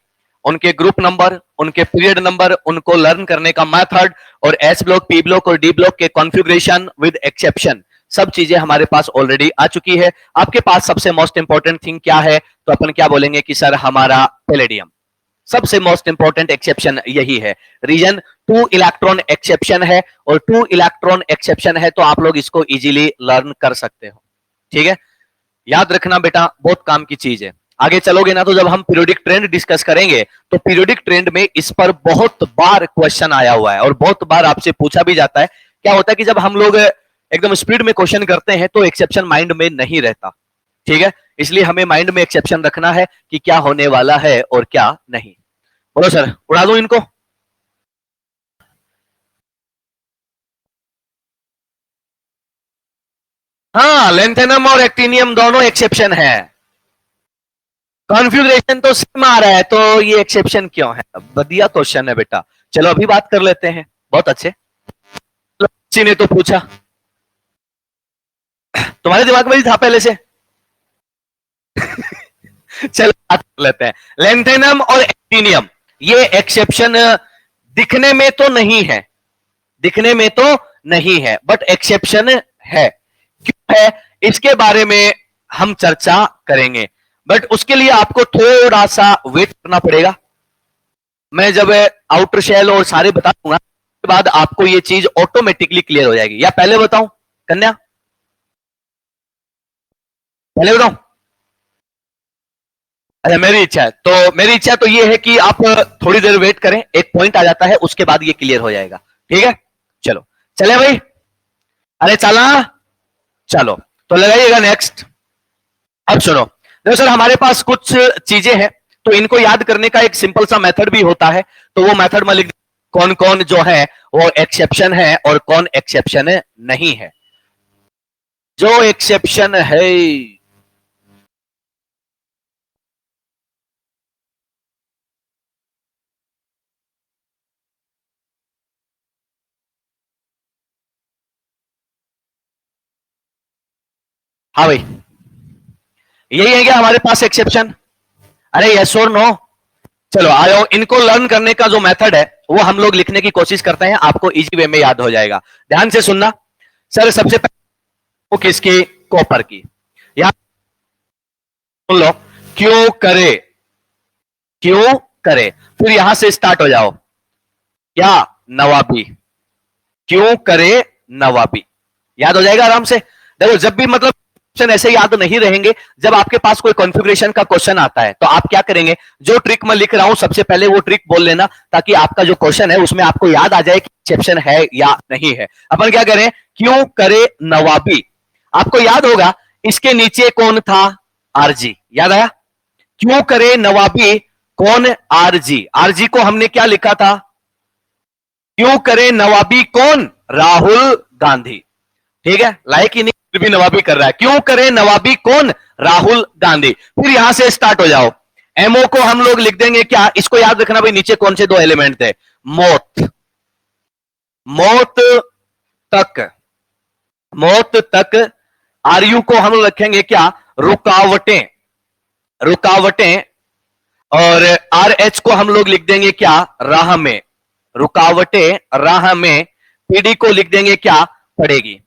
उनके ग्रुप नंबर, उनके पीरियड नंबर, उनको लर्न करने का मेथड, और एस ब्लॉक, पी ब्लॉक और डी ब्लॉक के कॉन्फ़िगरेशन विद एक्सेप्शन, सब चीजें हमारे पास ऑलरेडी आ चुकी है। आपके पास सबसे मोस्ट इंपॉर्टेंट थिंग क्या है? तो अपन क्या बोलेंगे कि सर हमारा पैलेडियम सबसे मोस्ट इंपॉर्टेंट एक्सेप्शन यही है। रीजन 2 इलेक्ट्रॉन एक्सेप्शन है, और 2 इलेक्ट्रॉन एक्सेप्शन है, तो आप लोग इसको इजीली लर्न कर सकते हो। ठीक है, याद रखना बेटा, बहुत काम की चीज है। आगे चलोगे ना, तो जब हम पीरियोडिक ट्रेंड डिस्कस करेंगे, तो पीरियोडिक ट्रेंड में इस पर बहुत बार क्वेश्चन आया हुआ है और बहुत बार आपसे पूछा भी जाता है। क्या होता है कि जब हम लोग एकदम स्पीड में क्वेश्चन करते हैं, तो एक्सेप्शन माइंड में नहीं रहता। ठीक है, इसलिए हमें माइंड में एक्सेप्शन रखना है कि क्या होने वाला है और क्या नहीं। बोलो सर, उड़ा दो इनको। हाँ, लेंथेनम और एक्टिनियम दोनों एक्सेप्शन है। कॉन्फ़िगरेशन तो सेम आ रहा है, तो ये एक्सेप्शन क्यों है? बढ़िया क्वेश्चन है बेटा। चलो अभी बात कर लेते हैं। बहुत अच्छे। किसी ने तो पूछा, तुम्हारे दिमाग में भी था पहले से। चलो बात कर लेते हैं। लेंथेनम और एक्टिनियम, ये एक्सेप्शन दिखने में तो नहीं है, दिखने में तो नहीं है, बट एक्सेप्शन है। क्यों है, इसके बारे में हम चर्चा करेंगे, बट उसके लिए आपको थोड़ा सा वेट करना पड़ेगा। मैं जब आउटर शेल और सारे बता दूंगा, उसके बाद आपको ये चीज ऑटोमेटिकली क्लियर हो जाएगी। या पहले बताऊं कन्या? पहले बताऊं? अच्छा, मेरी इच्छा तो ये है कि आप थोड़ी देर वेट करें, एक पॉइंट आ जाता है, उसके बाद ये क्लियर हो जाएगा। ठीक है, चलो चले भाई। अरे चला, चलो तो लगाइएगा नेक्स्ट। अब सुनो, देखो सर, हमारे पास कुछ चीजें हैं, तो इनको याद करने का एक सिंपल सा मेथड भी होता है। तो वो मेथड में लिख कौन कौन जो है वो एक्सेप्शन है और कौन एक्सेप्शन नहीं है। जो एक्सेप्शन है, हाँ भाई, यही है क्या हमारे पास एक्सेप्शन? अरे यस और नो? चलो आओ, इनको लर्न करने का जो मेथड है वो हम लोग लिखने की कोशिश करते हैं, आपको इजी वे में याद हो जाएगा। ध्यान से सुनना। सर सबसे पहले वो किसकी? कॉपर की। यहां सुन लो, क्यों करे, क्यों करे, फिर यहां से स्टार्ट हो जाओ। क्या? नवाबी। क्यों करे नवाबी, याद हो जाएगा आराम से। देखो जब भी मतलब ऑप्शन ऐसे याद नहीं रहेंगे, जब आपके पास कोई कॉन्फ़िगरेशन का क्वेश्चन आता है, तो आप क्या करेंगे, जो ट्रिक मैं लिख रहा हूं सबसे पहले वो ट्रिक बोल लेना, ताकि आपका जो क्वेश्चन है उसमें आपको याद आ जाए कि एक्सेप्शन है या नहीं है। अपन क्या करें, क्यों करे नवाबी, आपको याद होगा इसके नीचे कौन था? आरजी, याद आया? क्यों करे नवाबी, कौन? आरजी। आरजी को हमने क्या लिखा था? क्यों करे नवाबी कौन? राहुल गांधी। ठीक है, लाइक ही नहीं, फिर भी नवाबी कर रहा है। क्यों करे नवाबी कौन? राहुल गांधी। फिर यहां से स्टार्ट हो जाओ। एमओ को हम लोग लिख देंगे क्या? इसको याद रखना भाई, नीचे कौन से दो एलिमेंट थे? मौत, मौत तक, मौत तक। आरयू को हम लोग रखेंगे क्या? रुकावटें, रुकावटें। और आर एच को हम लोग लिख देंगे क्या? राह में, रुकावटें राह में। पीडी को लिख देंगे क्या? पड़ेगी।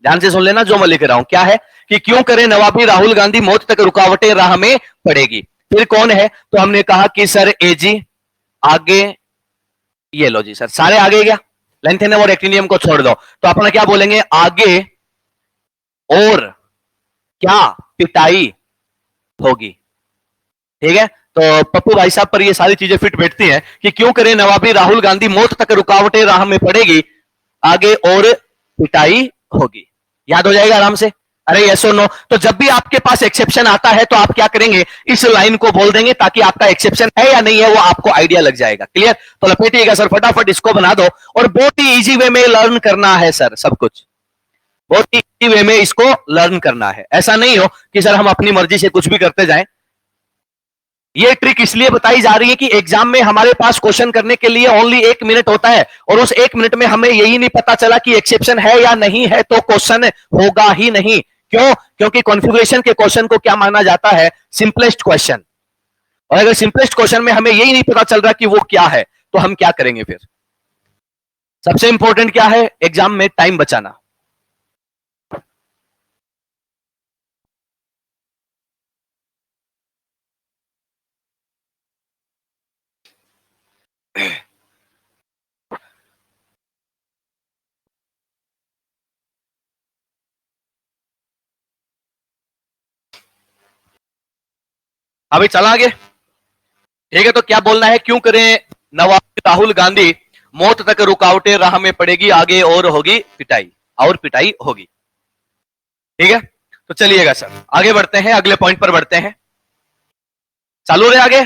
ध्यान से सुन लेना जो मैं लिख रहा हूं, क्या है कि क्यों करे नवाबी राहुल गांधी, मौत तक रुकावटें राह में पड़ेगी। फिर कौन है? तो हमने कहा कि सर एजी। आगे ये लो जी सर, सारे आगे क्या? लेंथेनम और एक्टिनियम को छोड़ दो, तो अपना क्या बोलेंगे? आगे और क्या पिटाई होगी। ठीक है, तो पप्पू भाई साहब पर ये सारी चीजें फिट बैठती हैं कि क्यों करें नवाबी राहुल गांधी, मौत तक रुकावटें राह में पड़ेगी, आगे और पिटाई होगी। याद हो जाएगा आराम से। अरे यस और नो। तो जब भी आपके पास एक्सेप्शन आता है तो आप क्या करेंगे, इस लाइन को बोल देंगे ताकि आपका एक्सेप्शन है या नहीं है वो आपको आइडिया लग जाएगा। क्लियर? तो लपेटिएगा सर, फटाफट इसको बना दो। और बहुत ही इजी वे में लर्न करना है सर, सब कुछ बहुत ही इजी वे में इसको लर्न करना है। ऐसा नहीं हो कि सर हम अपनी मर्जी से कुछ भी करते जाएं। ये ट्रिक इसलिए बताई जा रही है कि एग्जाम में हमारे पास क्वेश्चन करने के लिए ओनली 1 मिनट होता है, और उस 1 मिनट में हमें यही नहीं पता चला कि एक्सेप्शन है या नहीं है, तो क्वेश्चन होगा ही नहीं। क्यों? क्योंकि कॉन्फ़िगरेशन के क्वेश्चन को क्या माना जाता है, सिंपलेस्ट क्वेश्चन। और अगर सिंपलेस्ट क्वेश्चन में हमें यही नहीं पता चल रहा कि वो क्या है, तो हम क्या करेंगे फिर? सबसे इंपॉर्टेंट क्या है एग्जाम में? टाइम बचाना। अभी चला आगे। ठीक है, तो क्या बोलना है, क्यों करें नवाब राहुल गांधी, मौत तक रुकावटें राह में पड़ेगी, आगे और होगी पिटाई, और पिटाई होगी। ठीक है, तो चलिएगा सर आगे बढ़ते हैं, अगले पॉइंट पर बढ़ते हैं। चालू रहे आगे।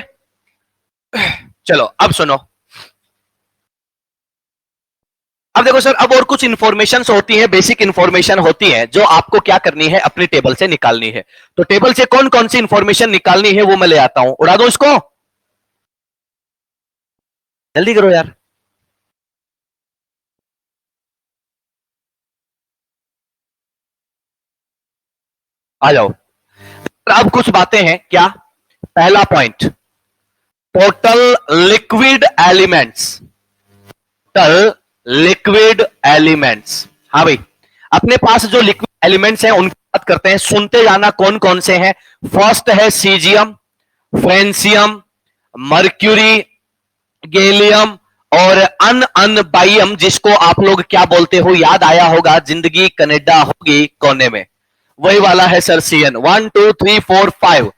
चलो अब सुनो। अब देखो सर, अब और कुछ इंफॉर्मेशन होती है, बेसिक इंफॉर्मेशन होती है जो आपको क्या करनी है, अपनी टेबल से निकालनी है। तो टेबल से कौन कौन सी इंफॉर्मेशन निकालनी है वो मैं ले आता हूं। उड़ा दो इसको, जल्दी करो यार। आ जाओ। अब कुछ बातें हैं। क्या? पहला point, total liquid elements. Total liquid elements. हाँ भाई, अपने पास जो लिक्विड एलिमेंट्स हैं उनकी बात करते हैं, सुनते जाना कौन कौन से हैं। फर्स्ट है सीजियम, फ्रेंसियम, मर्क्यूरी, गैलियम और अनबाइयम, जिसको आप लोग क्या बोलते हो, याद आया होगा, जिंदगी कनाडा होगी कोने में, वही वाला है सर सीएन। 1 2 3 4 5।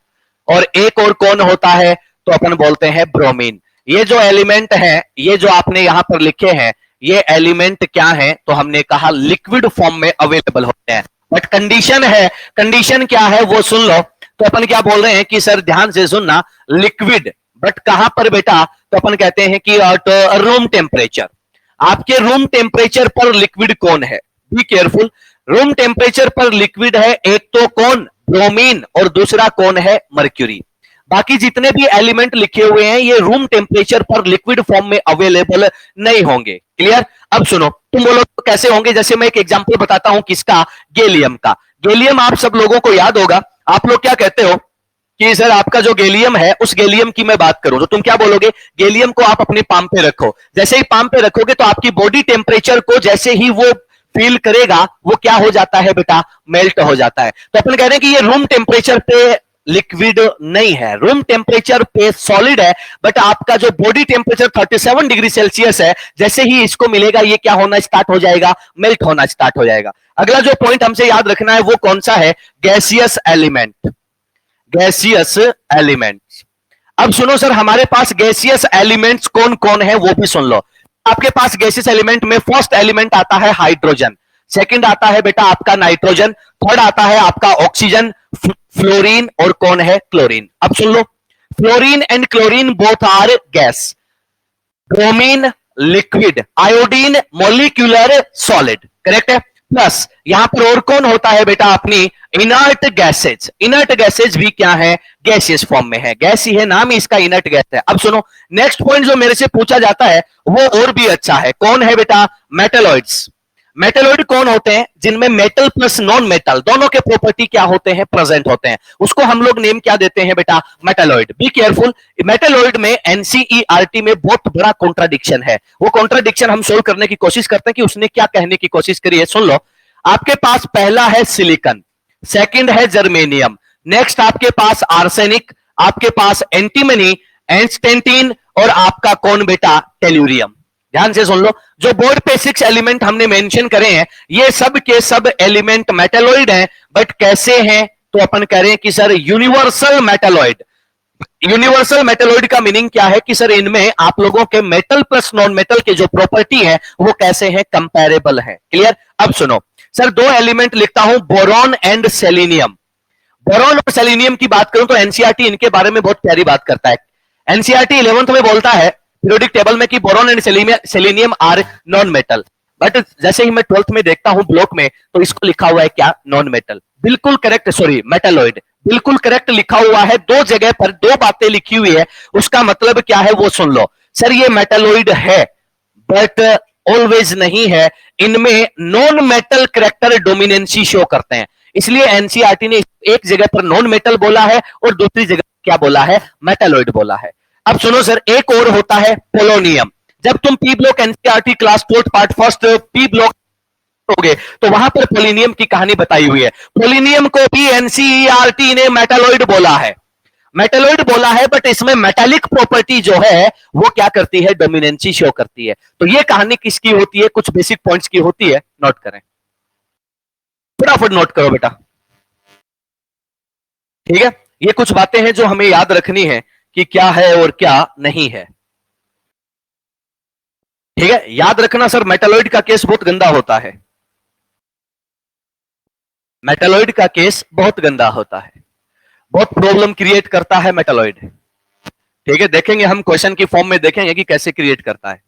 और एक और कौन होता है, तो अपन बोलते हैं ब्रोमीन। ये जो एलिमेंट है, ये जो आपने यहां पर लिखे हैं, ये एलिमेंट क्या है, तो हमने कहा लिक्विड फॉर्म में अवेलेबल होते हैं। बट कंडीशन है, कंडीशन क्या है वो सुन लो। तो अपन क्या बोल रहे हैं कि सर ध्यान से सुनना, लिक्विड, बट कहां पर बेटा, तो अपन कहते हैं कि रूम टेम्परेचर। आपके रूम टेम्परेचर पर लिक्विड कौन है, बी केयरफुल। रूम टेम्परेचर पर लिक्विड है एक तो कौन, ब्रोमीन, और दूसरा कौन है, मर्क्यूरी। बाकी जितने भी एलिमेंट लिखे हुए हैं ये रूम टेम्परेचर पर लिक्विड फॉर्म में अवेलेबल नहीं होंगे। क्लियर? अब सुनो, तुम बोलो तो कैसे होंगे, जैसे मैं एक एग्जांपल बताता हूं, किसका, गैलियम का। गैलियम आप सब लोगों को याद होगा। आप लोग क्या कहते हो कि सर आपका जो गैलियम है, उस गैलियम की मैं बात करूं तो तुम क्या बोलोगे, गैलियम को आप अपने पाम पे रखो। जैसे ही पाम पे रखोगे तो आपकी बॉडी टेम्परेचर को जैसे ही वो फील करेगा, वो क्या हो जाता है बेटा, मेल्ट हो जाता है। तो अपन कह रहे हैं कि ये रूम टेम्परेचर पे लिक्विड नहीं है, रूम टेम्परेचर पे सॉलिड है, बट आपका जो बॉडी टेम्परेचर 37 डिग्री सेल्सियस है, जैसे ही इसको मिलेगा ये क्या होना स्टार्ट हो जाएगा, मेल्ट होना स्टार्ट हो जाएगा। अगला जो पॉइंट हमसे याद रखना है वो कौन सा है, गैसियस एलिमेंट। Gaseous elements. अब सुनो सर, हमारे पास गैसियस एलिमेंट्स कौन कौन है वो भी सुन लो। आपके पास गैसियस एलिमेंट में फर्स्ट एलिमेंट आता है हाइड्रोजन, सेकंड आता है बेटा आपका नाइट्रोजन, थर्ड आता है आपका ऑक्सीजन, फ्लोरीन और कौन है, क्लोरीन। अब सुन लो, fluorine and chlorine both are gas, bromine liquid, iodine molecular solid. Correct है? प्लस यहां पर और कौन होता है बेटा, अपनी इनर्ट गैसेज। इनर्ट गैसेज भी क्या है, गैसियस फॉर्म में है, गैस ही है, नाम ही इसका इनर्ट गैस है। अब सुनो, नेक्स्ट पॉइंट जो मेरे से पूछा जाता है वो और भी अच्छा है, कौन है बेटा, मेटलॉइड्स। मेटलॉइड कौन होते हैं, जिनमें मेटल प्लस नॉन मेटल दोनों के प्रॉपर्टी क्या होते हैं, प्रेजेंट होते हैं, उसको हम लोग नेम क्या देते हैं बेटा, मेटलॉइड। बी केयरफुल, मेटलॉइड में एनसीईआरटी में बहुत बड़ा कॉन्ट्राडिक्शन है, वो कॉन्ट्राडिक्शन हम सोल्व करने की कोशिश करते हैं कि उसने क्या कहने की कोशिश करी है। सुन लो, आपके पास पहला है सिलिकन, सेकंड है जर्मेनियम, नेक्स्ट आपके पास आर्सेनिक, आपके पास एंटीमनी, एंस्टेंटिन और आपका कौन बेटा, टेल्यूरियम। ध्यान से सुन लो, जो बोर्ड पे 6 एलिमेंट हमने मेंशन करे हैं ये सब के सब एलिमेंट मेटलॉइड हैं, बट कैसे हैं, तो अपन कह रहे हैं कि sir universal metalloid. Universal metalloid का मीनिंग क्या है कि सर इनमें आप लोगों के मेटल प्लस नॉन मेटल के जो प्रॉपर्टी है वो कैसे हैं, कंपैरेबल है। क्लियर? अब सुनो सर, दो एलिमेंट लिखता हूं, बोरॉन एंड सेलेनियम। बोरॉन और सेलेनियम की बात करूं तो एनसीईआरटी इनके बारे में बहुत प्यारी बात करता है। एनसीईआरटी 11th में बोलता है पीरियोडिक टेबल में कि boron and selenium are non metal, but जैसे ही मैं 12th में देखता हूं ब्लॉक में तो इसको लिखा हुआ है क्या, नॉन मेटल। बिल्कुल करेक्ट, सॉरी मेटलॉइड, बिल्कुल करेक्ट लिखा हुआ है। दो जगह पर दो बातें लिखी हुई है, उसका मतलब क्या है वो सुन लो। सर ये मेटलॉइड है बट ऑलवेज नहीं है, इनमें non metal character dominancy show करते हैं, इसलिए एनसीईआरटी ने एक जगह पर नॉन मेटल बोला है और दूसरी जगह क्या बोला है, मेटलॉइड बोला है। अब सुनो सर, एक और होता है पोलोनियम। जब तुम P block NCERT class 4 part first P block होगे तो वहां पर पोलिनियम की कहानी बताई हुई है। पोलिनियम को भी एनसीईआरटी ने मेटलॉइड बोला है, मेटलॉइड बोला है, बट इसमें मेटालिक प्रॉपर्टी जो है वो क्या करती है, डोमिनेंसी शो करती है। तो ये कहानी किसकी होती है, कुछ बेसिक पॉइंट्स की होती है, नोट करें, फटाफट नोट करो बेटा। ठीक है, ये कुछ बातें हैं जो हमें याद रखनी है कि क्या है और क्या नहीं है। ठीक है, याद रखना सर, मेटलॉइड का केस बहुत गंदा होता है, मेटलॉइड का केस बहुत गंदा होता है, बहुत प्रॉब्लम क्रिएट करता है मेटलॉइड। ठीक है, देखेंगे हम क्वेश्चन की फॉर्म में, देखेंगे कि कैसे क्रिएट करता है।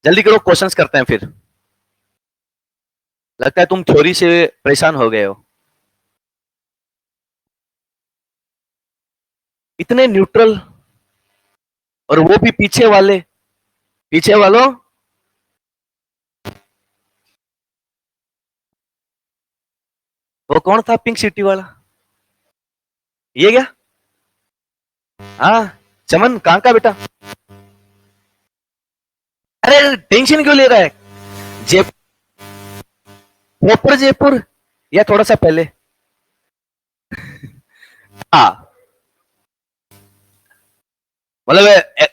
जल्दी करो, क्वेश्चंस करते हैं फिर। लगता है तुम थ्योरी से परेशान हो गए हो, इतने न्यूट्रल, और वो भी पीछे वाले, पीछे वालों। वो कौन था पिंक सिटी वाला, ये क्या? हाँ चमन, कहां का बेटा? अरे टेंशन क्यों ले रहा है, जयपुर, प्रॉपर जयपुर या थोड़ा सा पहले? हाँ, मतलब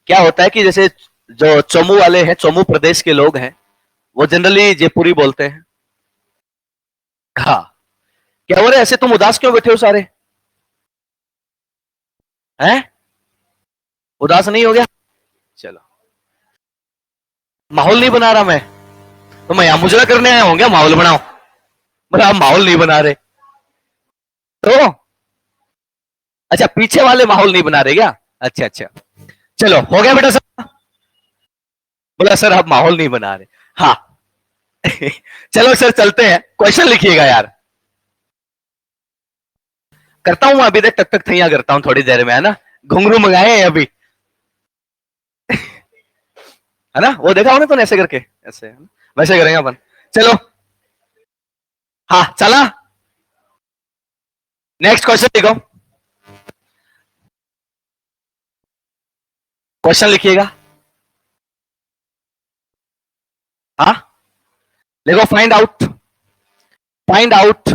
क्या होता है कि जैसे जो चोमू वाले हैं, चोमू प्रदेश के लोग हैं, वो जनरली जयपुरी बोलते हैं। हाँ, क्या हो रहा है, ऐसे तुम उदास क्यों बैठे हो सारे, हैं? उदास नहीं हो गया? चलो, माहौल नहीं बना रहा मैं, तो मैं यहां मुजरा करने आया हूं क्या, माहौल बनाओ? मतलब आप माहौल नहीं बना रहे तो? अच्छा, पीछे वाले माहौल नहीं बना रहे क्या? अच्छा अच्छा, चलो हो गया बेटा सर। बोला सर आप माहौल नहीं बना रहे, हाँ। चलो सर चलते हैं, क्वेश्चन लिखिएगा यार। करता हूं अभी तक, टक टक थैया करता हूं थोड़ी देर में, है ना, घुंघरू मंगाए हैं अभी, है ना, वो देखा होने तो ऐसे करके, ऐसे वैसे करेंगे अपन। चलो, हाँ चला, नेक्स्ट क्वेश्चन लिखो, क्वेश्चन लिखिएगा। हाँ देखो, find out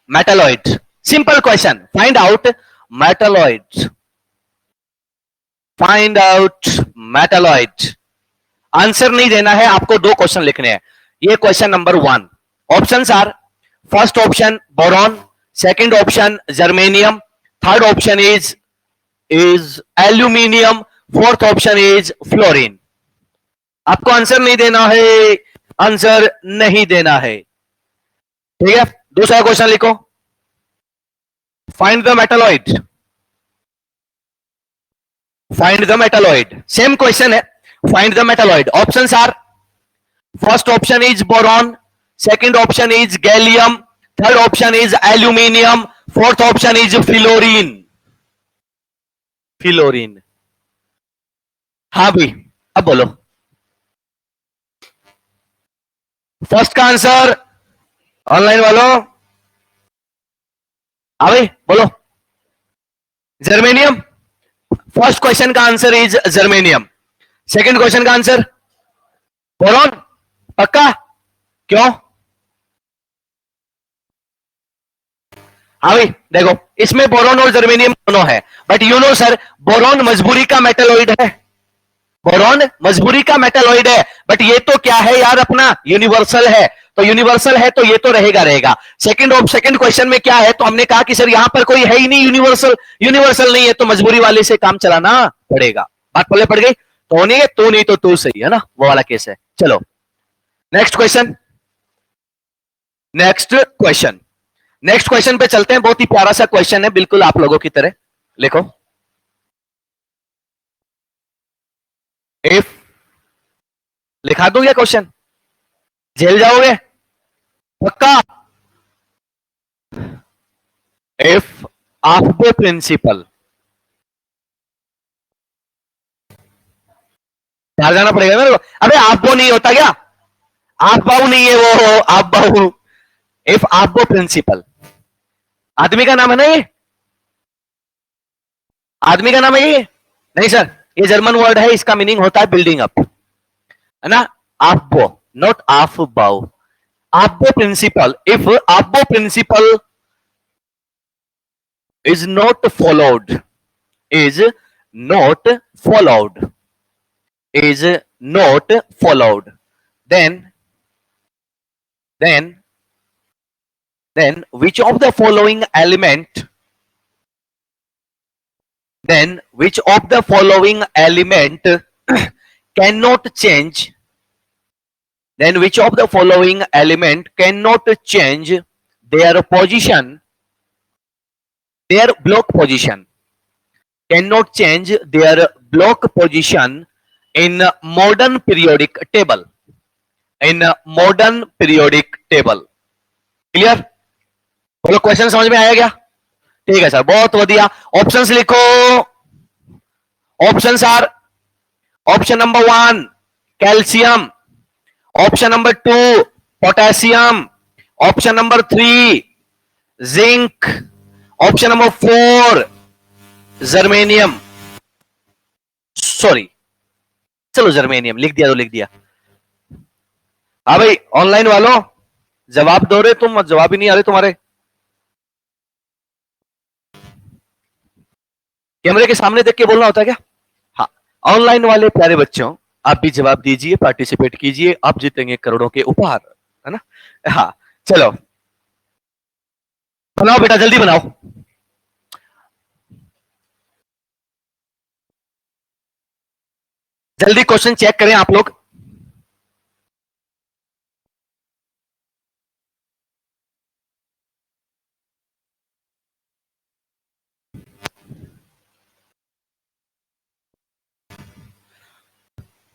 metalloid, simple question, find out metalloid, find out metalloid. Answer नहीं देना है आपको, दो क्वेश्चन लिखने हैं। ये question number 1, options are, first option boron, second option germanium, third option is aluminium, fourth option is fluorine. आपको answer नहीं देना है, आंसर नहीं देना है। ठीक है, दूसरा क्वेश्चन लिखो, find the metalloid, find the metalloid, same question है, find the metalloid. Options are, first option is boron, second option is gallium, third option is aluminium, fourth option is fluorine. Fluorine, हाँ भाई, अब बोलो first का answer, online वालों, हाँ भाई बोलो, जर्मेनियम। फर्स्ट क्वेश्चन का answer is germanium, second question का आंसर बोरॉन, पक्का? क्यों? हाँ भाई देखो, इसमें बोरॉन और जर्मेनियम दोनों है, but you know sir, boron मजबूरी का मेटलॉइड है, बोरॉन मजबूरी का मेटलॉइड है, बट ये तो क्या है यार, अपना यूनिवर्सल है। तो यूनिवर्सल है तो ये तो रहेगा रहेगा। सेकंड क्वेश्चन में क्या है, तो हमने कहा कि सर यहां पर कोई है ही नहीं यूनिवर्सल, यूनिवर्सल नहीं है तो मजबूरी वाले से काम चलाना पड़ेगा। बात पल्ले पड़ गई, तो नहीं है तो नहीं तो तू सही है ना, वो वाला केस है। चलो नेक्स्ट क्वेश्चन, नेक्स्ट क्वेश्चन पे चलते हैं। बहुत ही प्यारा सा क्वेश्चन है, बिल्कुल आप लोगों की तरह। लिखो, इफ, लिखा दूं क्या क्वेश्चन, झेल जाओगे पक्का? इफ आफ्टर प्रिंसिपल, बाहर जाना पड़ेगा मेरे को। अबे आप वो नहीं होता क्या, आप बाहू नहीं है वो, आप बाहू। इफ आप वो प्रिंसिपल, आदमी का नाम है ना ये, आदमी का नाम है ये? नहीं सर, ये जर्मन वर्ड है, इसका मीनिंग होता है बिल्डिंग अप, है ना। आप वो, नॉट आप बाउ, आप वो प्रिंसिपल। इफ आप वो principal is not followed, is not followed, is not followed, then which of the following element, then which of the following element cannot change, then which of the following element cannot change their position, their block position, cannot change their block position in modern periodic table, in modern periodic table। Clear? बोलो question समझ में आया क्या? ठीक है sir, बहुत बढ़िया। Options लिखो, options are, option number 1 calcium, option number 2 potassium, option number 3 zinc, option number 4 germanium, sorry चलो जर्मेनियम लिख दिया तो लिख दिया। हाँ भाई ऑनलाइन वालों जवाब दो रहे तुम, जवाब ही नहीं आ रहे तुम्हारे। कैमरे के सामने देख के बोलना होता है क्या? हाँ, ऑनलाइन वाले प्यारे बच्चों आप भी जवाब दीजिए, पार्टिसिपेट कीजिए, आप जीतेंगे करोड़ों के उपहार, है ना। हाँ चलो बनाओ बेटा, जल्दी बनाओ। जल्दी क्वेश्चन चेक करें आप लोग।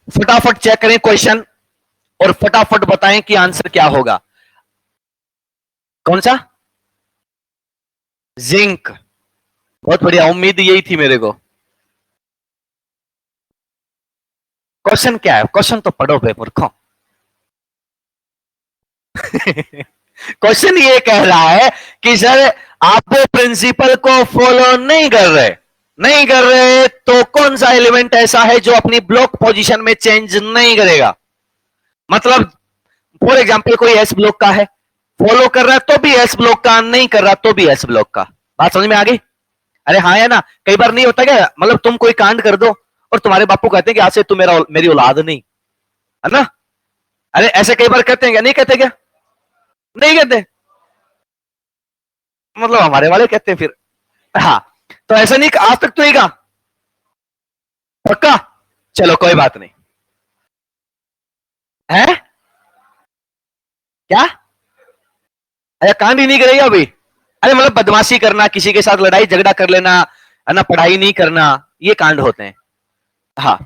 फटाफट चेक करें क्वेश्चन और फटाफट बताएं कि आंसर क्या होगा। कौन सा? जिंक, बहुत बढ़िया, उम्मीद यही थी मेरे को। क्वेश्चन क्या है? क्वेश्चन तो पढ़ो बे मूर्खों। क्वेश्चन ये कह रहा है कि सर आप वो प्रिंसिपल को फॉलो नहीं कर रहे, नहीं कर रहे तो कौन सा एलिमेंट ऐसा है जो अपनी ब्लॉक पोजीशन में चेंज नहीं करेगा। मतलब फॉर एग्जांपल कोई एस ब्लॉक का है, फॉलो कर रहा है तो भी एस ब्लॉक का, नहीं कर रहा तो भी एस ब्लॉक का। बात समझ में आ गई? अरे हाँ है ना, कई बार नहीं होता क्या, मतलब तुम कोई कांड कर दो और तुम्हारे बापू कहते हैं कि आज से तू मेरी औलाद नहीं, है ना। अरे ऐसे कई बार कहते हैं क्या? नहीं कहते क्या? नहीं कहते, मतलब हमारे वाले कहते हैं फिर। हाँ तो ऐसा नहीं, आज तक तो नहीं कहा पक्का। चलो कोई बात नहीं है। क्या? अरे कांड ही नहीं करेगा अभी? अरे मतलब बदमाशी करना, किसी के साथ लड़ाई झगड़ा कर लेना, है ना, पढ़ाई नहीं करना, ये कांड होते हैं। हाँ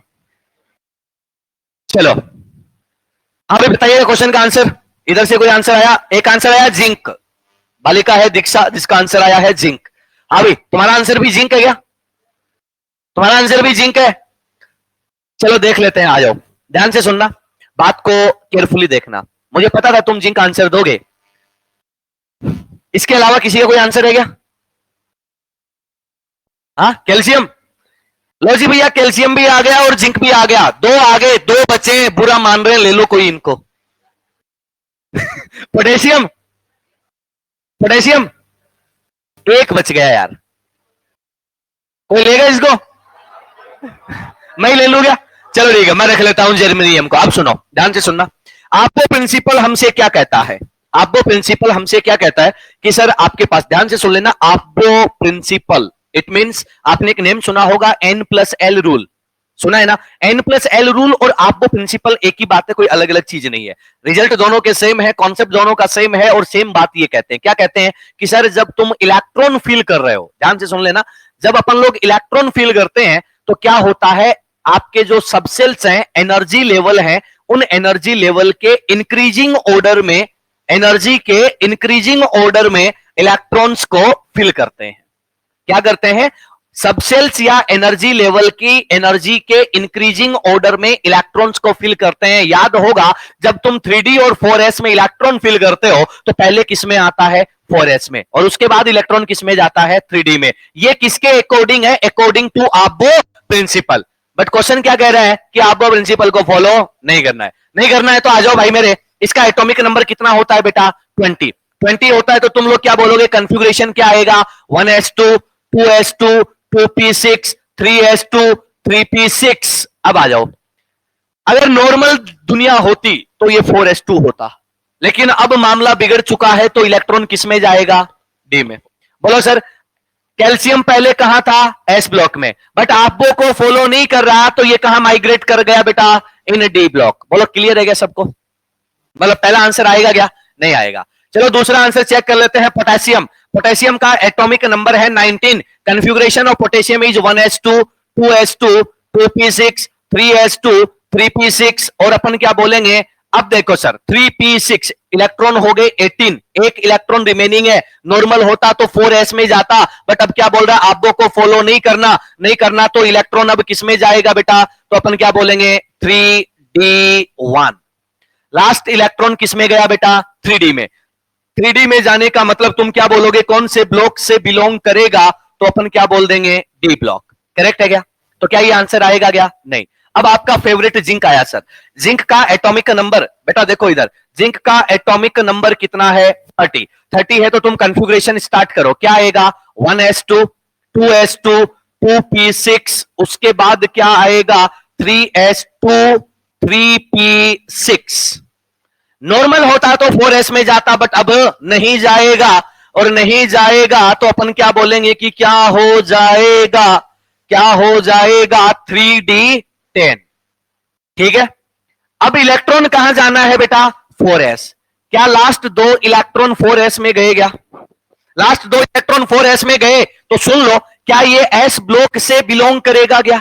चलो, हाँ भाई बताइएगा क्वेश्चन का आंसर। इधर से कोई आंसर आया? एक आंसर आया जिंक, बालिका है दीक्षा जिसका आंसर आया है जिंक। हाँ भाई तुम्हारा आंसर भी जिंक है क्या? तुम्हारा आंसर भी जिंक है? चलो देख लेते हैं, आ जाओ, ध्यान से सुनना, बात को केयरफुली देखना। मुझे पता था तुम जिंक आंसर दोगे, इसके अलावा किसी का कोई आंसर है क्या? हाँ कैल्शियम, लो जी भैया कैल्शियम भी आ गया और जिंक भी आ गया, दो आगे दो बचे, बुरा मान रहे हैं, ले लो कोई इनको। पोटेशियम, पोटेशियम एक बच गया यार, कोई लेगा इसको? मैं ही ले लूंगा। चलो ठीक है, मैं रख लेता हूं जर्मेनियम को। अब सुनो ध्यान से सुनना, आपको प्रिंसिपल हमसे क्या कहता है? आपको प्रिंसिपल हमसे क्या कहता है कि सर आपके पास, ध्यान से सुन लेना, आपको प्रिंसिपल, इट मींस आपने एक नेम सुना होगा एन प्लस एल रूल, सुना है ना? एन प्लस एल रूल और आपको प्रिंसिपल एक ही बात है, कोई अलग अलग चीज नहीं है। रिजल्ट दोनों के सेम है, कॉन्सेप्ट दोनों का सेम है, और सेम बात ये कहते हैं, क्या कहते हैं कि सर जब तुम इलेक्ट्रॉन फील कर रहे हो, ध्यान से सुन लेना, जब अपन लोग इलेक्ट्रॉन फील करते हैं तो क्या होता है, आपके जो सबसेल्स हैं, एनर्जी लेवल है, उन एनर्जी लेवल के इंक्रीजिंग ऑर्डर में, एनर्जी के इंक्रीजिंग ऑर्डर में इलेक्ट्रॉन्स को फिल करते हैं। क्या करते हैं? सबसेल्स या एनर्जी लेवल की एनर्जी के इंक्रीजिंग ऑर्डर में इलेक्ट्रॉन्स को फिल करते हैं। याद होगा जब तुम 3D और 4s में इलेक्ट्रॉन फिल करते हो तो पहले किस में आता है? 4s में, और उसके बाद इलेक्ट्रॉन किस में जाता है? 3D में। ये किसके अकॉर्डिंग है? अकॉर्डिंग टू आबो प्रिंसिपल। बट क्वेश्चन क्या कह रहा है कि आबो प्रिंसिपल को फॉलो नहीं करना है। नहीं करना है तो आ जाओ भाई मेरे, इसका एटॉमिक नंबर कितना होता है बेटा? 20। 20 होता है तो तुम लोग क्या बोलोगे? कंफिग्रेशन क्या आएगा? 1s2 2s2 2p6 3s2 3p6। अब आ जाओ, अगर नॉर्मल दुनिया होती तो ये 4s2 होता, लेकिन अब मामला बिगड़ चुका है तो इलेक्ट्रॉन किस में जाएगा? डी में। बोलो सर, कैल्शियम पहले कहां था? एस ब्लॉक में, बट आपको को फॉलो नहीं कर रहा तो ये कहां माइग्रेट कर गया बेटा? इन डी ब्लॉक। बोलो क्लियर है क्या सबको? मतलब पहला आंसर आएगा क्या? नहीं आएगा। चलो दूसरा आंसर चेक कर लेते हैं। पोटेशियम, पोटेशियम का एटॉमिक नंबर है 19। Configuration of potassium is 1s2 2s2 2p6 3s2 3p6। और अपन क्या बोलेंगे? अब देखो सर, 3p6 इलेक्ट्रॉन हो गए 18, एक इलेक्ट्रॉन रिमेनिंग है। नॉर्मल होता तो 4s में जाता, बट अब क्या बोल रहा है? आपको को फॉलो नहीं करना, नहीं करना तो इलेक्ट्रॉन अब किस में जाएगा बेटा? तो अपन क्या बोलेंगे? 3d1। लास्ट इलेक्ट्रॉन किस में गया बेटा? 3D में। 3D में जाने का मतलब तुम क्या बोलोगे? कौन से ब्लॉक से बिलोंग करेगा? तो अपन क्या बोल देंगे? D block. करेक्ट है क्या? तो क्या ये आंसर आएगा क्या? नहीं। अब आपका फेवरेट जिंक आया सर। जिंक का एटॉमिक नंबर बेटा देखो इधर, जिंक का एटॉमिक नंबर कितना है? 30। 30 है तो तुम कंफिग्रेशन स्टार्ट करो। क्या आएगा? 1s2 2s2 2p6, उसके बाद क्या आएगा? 3s2 3p6। नॉर्मल होता तो 4s में जाता, बट अब नहीं जाएगा, और नहीं जाएगा तो अपन क्या बोलेंगे कि क्या हो जाएगा? क्या हो जाएगा? 3d10। ठीक है। अब इलेक्ट्रॉन कहां जाना है बेटा? 4s। क्या लास्ट दो इलेक्ट्रॉन 4s में गए क्या? लास्ट दो इलेक्ट्रॉन 4s में गए तो सुन लो, क्या ये s ब्लॉक से बिलोंग करेगा क्या?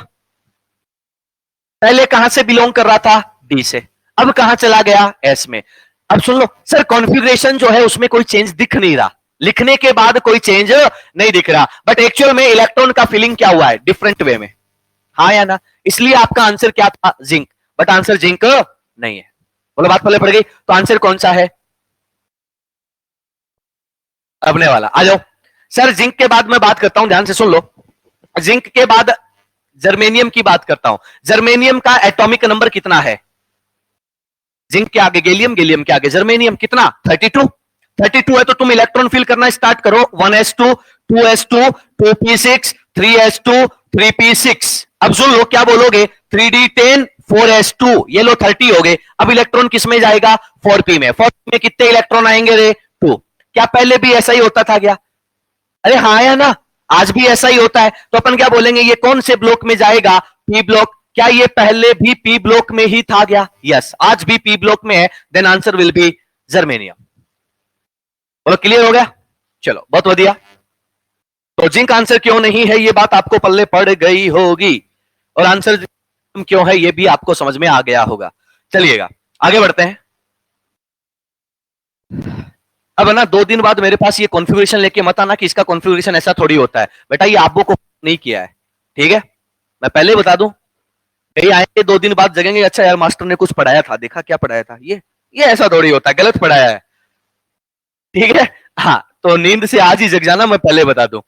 पहले कहां से बिलोंग कर रहा था? डी से। अब कहां चला गया? एस में। अब सुन लो सर, कॉन्फ़िगरेशन जो है उसमें कोई चेंज दिख नहीं रहा, लिखने के बाद कोई चेंज नहीं दिख रहा, बट एक्चुअल में इलेक्ट्रॉन का फिलिंग क्या हुआ है? डिफरेंट वे में। हाँ या ना? इसलिए आपका आंसर क्या था? जिंक। बट आंसर जिंक नहीं है। बोलो बात पहले पड़ गई, तो आंसर कौन सा है? अबने वाला। आ जाओ सर, जिंक के बाद मैं बात करता हूं, ध्यान से सुन लो। जिंक के बाद जर्मेनियम की बात करता हूं। जर्मेनियम का एटॉमिक नंबर कितना है? जिंक के आगे गैलियम, गैलियम के आगे जर्मेनियम, कितना? 32। 32 है तो तुम इलेक्ट्रॉन फिल करना स्टार्ट करो। 1s2 2s2 2p6 3s2 3p6। अब सुन लो क्या बोलोगे? 3d10 4s2, ये लो 30 हो गए। अब इलेक्ट्रॉन किस में जाएगा? 4p में। 4p में कितने इलेक्ट्रॉन आएंगे रे? 2। क्या पहले भी ऐसा ही होता था क्या? अरे हाँ या ना? आज भी ऐसा ही होता है। तो अपन क्या बोलेंगे? ये कौन से ब्लॉक में जाएगा? P block. क्या ये पहले भी पी ब्लॉक में ही था क्या? यस, आज भी पी ब्लॉक में है। Then answer will be germanium. बोलो क्लियर हो गया? चलो बहुत बढ़िया। तो जिंक आंसर क्यों नहीं है, ये बात आपको पल्ले पड़ गई होगी, और आंसर क्यों है ये भी आपको समझ में आ गया होगा। चलिएगा आगे बढ़ते हैं। अब है ना, 2 दिन बाद मेरे पास ये कॉन्फ़िगरेशन लेके मत आना कि इसका कॉन्फ़िगरेशन ऐसा थोड़ी होता है बेटा, ये आपको नहीं किया है। ठीक है, मैं पहले ही बता दूं। कहीं आएंगे 2 दिन बाद जगेंगे, अच्छा यार मास्टर ने कुछ पढ़ाया था, देखा क्या पढ़ाया था, ये ऐसा थोड़ी होता है, गलत पढ़ाया है। ठीक है। हाँ, तो नींद से आज ही जग जाना, मैं पहले बता दूं।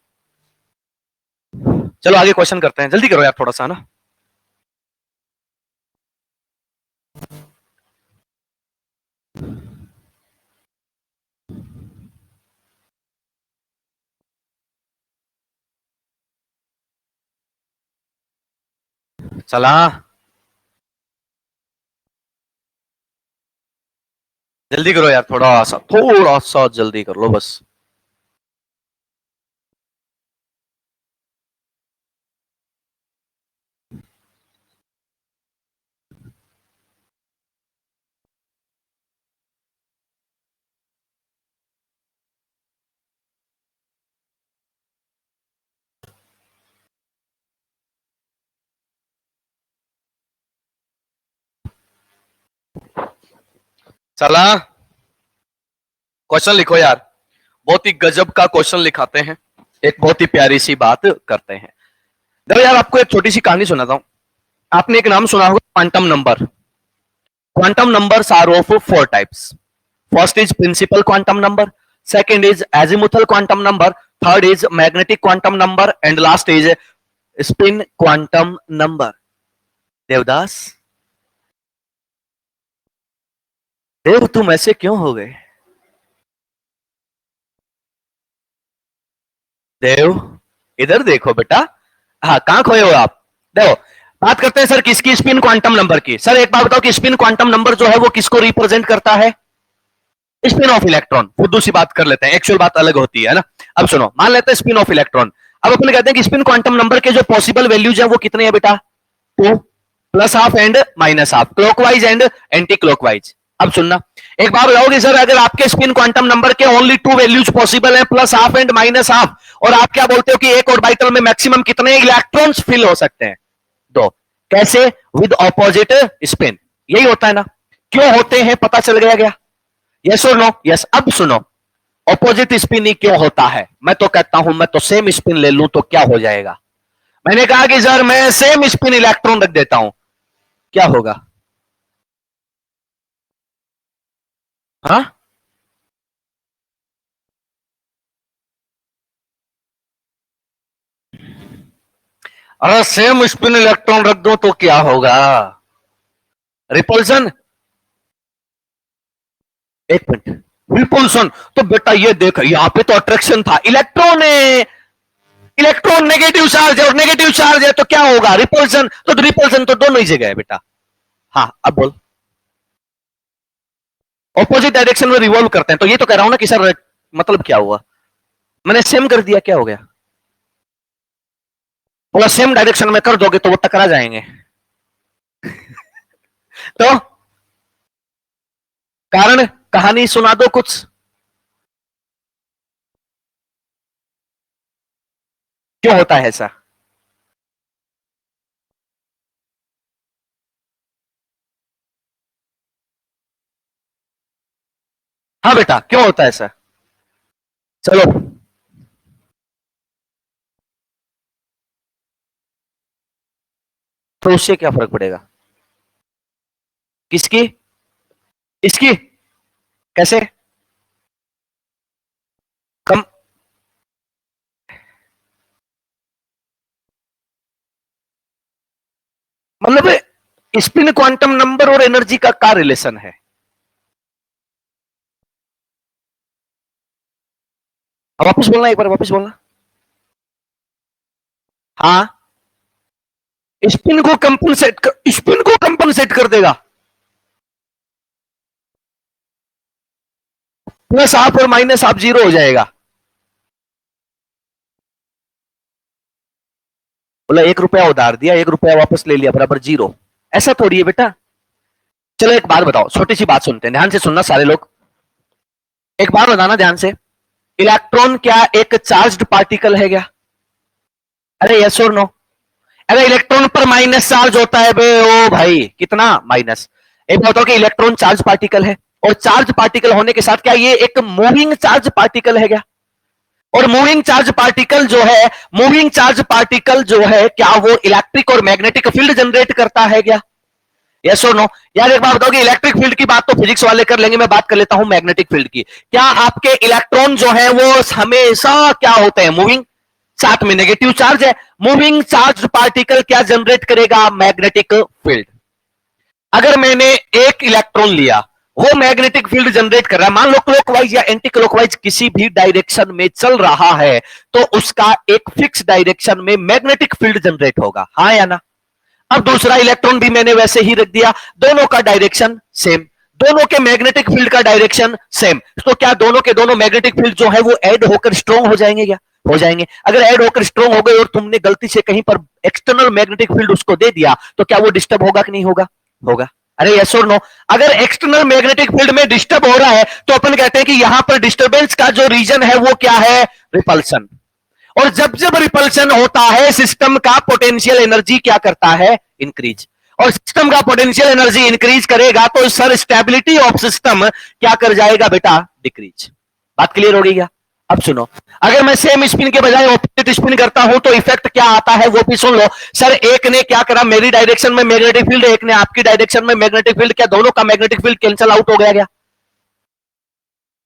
चलो आगे क्वेश्चन करते हैं, जल्दी करो यार थोड़ा सा ना। चला जल्दी करो यार, थोड़ा सा जल्दी कर लो बस। चला, क्वेश्चन लिखो यार। बहुत ही गजब का क्वेश्चन लिखाते हैं, एक बहुत ही प्यारी सी बात करते हैं। देखो यार, आपको एक छोटी सी कहानी सुनाता हूं। आपने एक नाम सुना होगा, quantum number. Quantum numbers are of four types. First is principal quantum number, second is azimuthal quantum number, third is magnetic quantum number and last is spin quantum number. Devdas, Dev तुम ऐसे क्यों हो गए? देव, इधर देखो बेटा। हाँ, कहां खोए हो आप? देखो, बात करते हैं सर किसकी, स्पिन क्वांटम नंबर की। सर एक बात बताओ कि स्पिन क्वांटम नंबर जो है वो किसको रिप्रेजेंट करता है? Spin off electron. खुद सी बात कर लेते हैं, एक्चुअल बात अलग होती है ना। अब सुनो, मान लेते हैं स्पिन ऑफ इलेक्ट्रॉन। अब अपन कहते हैं कि स्पिन क्वांटम नंबर के जो पॉसिबल वैल्यूज है वो कितने हैं बेटा? Two, plus half and minus half, clockwise and anticlockwise. अब सुनना, एक बात बताओगे सर, अगर आपके स्पिन क्वांटम नंबर के ओनली टू वैल्यूज पॉसिबल है, plus half and minus half, और आप क्या बोलते हो कि एक ऑर्बिटल में मैक्सिमम कितने इलेक्ट्रॉन्स फिल हो सकते हैं? दो। कैसे? With opposite spin. यही होता है ना। क्यों होते हैं पता चल गया क्या? यस और नो? यस। अब सुनो, ऑपोजिट स्पिन ही क्यों होता है? मैं तो कहता हूं, मैं तो सेम स्पिन ले लूं तो क्या हो जाएगा? मैंने कहा कि सर मैं सेम स्पिन इलेक्ट्रॉन रख देता हूं, क्या होगा? हाँ, अरे सेम स्पिन इलेक्ट्रॉन रख दो तो क्या होगा? रिपल्सन। एक मिनट, रिपल्सन तो बेटा ये देख, यहां पे तो अट्रैक्शन था, इलेक्ट्रॉन है, इलेक्ट्रॉन नेगेटिव चार्ज है और नेगेटिव चार्ज है तो क्या होगा? रिपल्सन। तो रिपल्सन तो दोनों ही जगह है बेटा। हाँ, अब बोल। ऑपोजिट डायरेक्शन में रिवॉल्व करते हैं, तो ये तो कह रहा हूं ना कि सर मतलब क्या हुआ? मैंने सेम कर दिया, क्या हो गया? बोला सेम डायरेक्शन में कर दोगे तो वो टकरा जाएंगे। तो कारण, कहानी सुना दो कुछ। क्यों होता है ऐसा? हाँ बेटा, क्यों होता है ऐसा? चलो, तो उससे क्या फर्क पड़ेगा? किसकी? इसकी? कैसे? कम, मतलब स्पिन क्वांटम नंबर और एनर्जी का क्या रिलेशन है? अब वापस बोलना, एक बार वापस बोलना। हाँ, स्पिन को कंपनसेट कर देगा। प्लस हाफ और माइनस हाफ जीरो हो जाएगा। बोला 1 रुपया उधार दिया, 1 रुपया वापस ले लिया, बराबर जीरो। ऐसा थोड़ी है बेटा। चलो एक बात बताओ, छोटी सी बात सुनते हैं, ध्यान से सुनना सारे लोग। एक बात बताना ध्यान से, इलेक्ट्रॉन क्या एक चार्ज्ड पार्टिकल है क्या? अरे यस और नो? अरे इलेक्ट्रॉन पर माइनस चार्ज होता है बे, ओ भाई कितना माइनस। एक बताओ कि इलेक्ट्रॉन चार्ज पार्टिकल है, और चार्ज पार्टिकल होने के साथ क्या ये एक मूविंग चार्ज पार्टिकल है क्या? और मूविंग चार्ज पार्टिकल जो है, मूविंग चार्ज पार्टिकल जो है, क्या वो इलेक्ट्रिक और मैग्नेटिक फील्ड जनरेट करता है क्या? यस और नो? यार एक बात बताओ कि इलेक्ट्रिक फील्ड की बात तो फिजिक्स वाले कर लेंगे, मैं बात कर लेता हूं मैग्नेटिक फील्ड की। क्या आपके इलेक्ट्रॉन जो है वो हमेशा क्या होते हैं? मूविंग। साथ में नेगेटिव चार्ज है। मूविंग चार्ज पार्टिकल क्या जनरेट करेगा? Magnetic field. अगर मैंने एक इलेक्ट्रॉन लिया, वो मैग्नेटिक फील्ड जनरेट कर रहा है, मान लो क्लॉकवाइज या एंटी क्लॉकवाइज किसी भी डायरेक्शन में चल रहा है, तो उसका एक फिक्स डायरेक्शन में मैग्नेटिक फील्ड जनरेट होगा, हाँ या ना? अब दूसरा इलेक्ट्रॉन भी मैंने वैसे ही रख दिया, दोनों का डायरेक्शन सेम, दोनों के मैग्नेटिक फील्ड का डायरेक्शन सेम, तो क्या दोनों के दोनों मैग्नेटिक फील्ड जो है वो ऐड होकर स्ट्रॉन्ग हो जाएंगे? क्या हो जाएंगे? अगर ऐड होकर स्ट्रॉन्ग हो गए और तुमने गलती से कहीं पर एक्सटर्नल मैग्नेटिक फील्ड उसको दे दिया तो क्या वो डिस्टर्ब होगा कि नहीं होगा? होगा। अरे यस और नो? अगर एक्सटर्नल मैग्नेटिक फील्ड में डिस्टर्ब हो रहा है तो अपन कहते हैं कि यहां पर डिस्टर्बेंस का जो रीजन है वो क्या है? रिपल्सन। और जब जब रिपल्सन होता है सिस्टम का पोटेंशियल एनर्जी क्या करता है? इंक्रीज। और सिस्टम का पोटेंशियल एनर्जी इंक्रीज करेगा तो सर स्टेबिलिटी ऑफ सिस्टम क्या कर जाएगा बेटा? डिक्रीज। बात क्लियर हो गई क्या? अब सुनो, अगर मैं सेम स्पिन के बजाय ऑपोजिट स्पिन करता हूं तो इफेक्ट क्या आता है वो भी सुन लो। सर एक ने क्या करा, मेरी डायरेक्शन में मैग्नेटिक फील्ड, एक ने आपकी डायरेक्शन में मैग्नेटिक फील्ड, क्या दोनों का मैग्नेटिक फील्ड कैंसिल आउट हो गया? क्या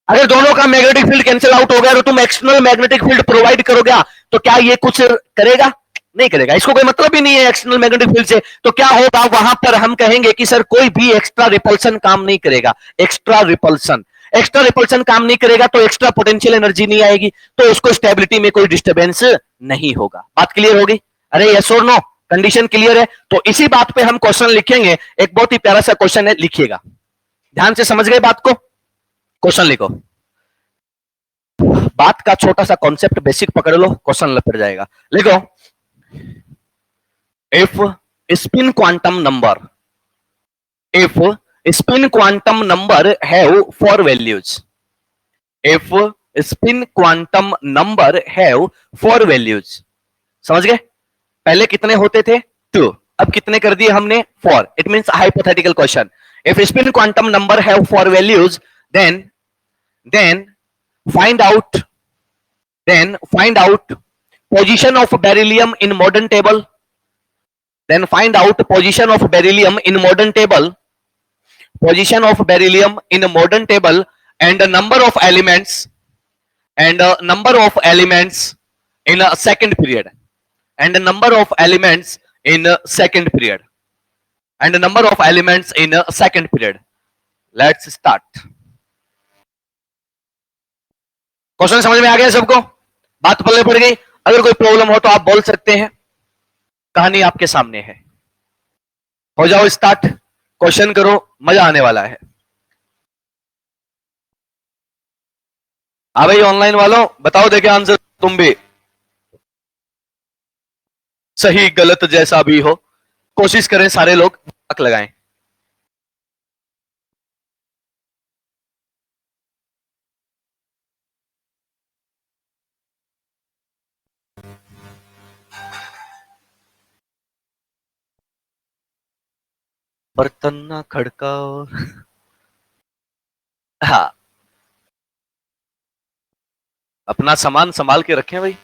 अगर दोनों का मैग्नेटिक फील्ड कैंसिल आउट हो गया तो तुम एक्सटर्नल मैग्नेटिक फील्ड प्रोवाइड करोगे तो क्या ये कुछ करेगा? नहीं करेगा। इसको कोई मतलब ही नहीं है एक्सटर्नल मैग्नेटिक फील्ड से। तो क्या होगा वहां पर? हम कहेंगे कि सर कोई भी एक्स्ट्रा रिपल्सन काम नहीं करेगा। एक्स्ट्रा रिपल्सन काम नहीं करेगा तो एक्स्ट्रा पोटेंशियल एनर्जी नहीं आएगी, तो उसको स्टेबिलिटी में कोई डिस्टर्बेंस नहीं होगा। बात क्लियर होगी? अरे यस और नो? कंडीशन क्लियर है? तो इसी बात पे हम क्वेश्चन लिखेंगे। एक बहुत ही प्यारा सा क्वेश्चन है, लिखिएगा ध्यान से। समझ गए बात को? क्वेश्चन लिखो। बात का छोटा सा कॉन्सेप्ट बेसिक पकड़ लो, क्वेश्चन लपट जाएगा। लिखो, if spin quantum number, if spin quantum number have four values, if spin quantum number have four values, समझ गए? पहले कितने होते थे? 2, अब कितने कर दिए हमने? 4। It means hypothetical question. If spin quantum number have four values then find out position of beryllium in modern table, then find out position of beryllium in modern table, position of beryllium in a modern table, and the number of elements in a second period, and the number of elements in a second period, and the number of elements in a second period. Let's start. Question समझ में आ गया सबको? बात पल्ले पड़ गई? अगर कोई problem हो तो आप बोल सकते हैं, कहानी आपके सामने है। हो जाओ स्टार्ट, क्वेश्चन करो, मजा आने वाला है। हाँ भाई ऑनलाइन वालों बताओ, देखे आंसर तुम भी, सही गलत जैसा भी हो, कोशिश करें सारे लोग दिमाग लगाएं। बर्तन ना खड़काओ। हाँ, अपना सामान संभाल के रखें भाई।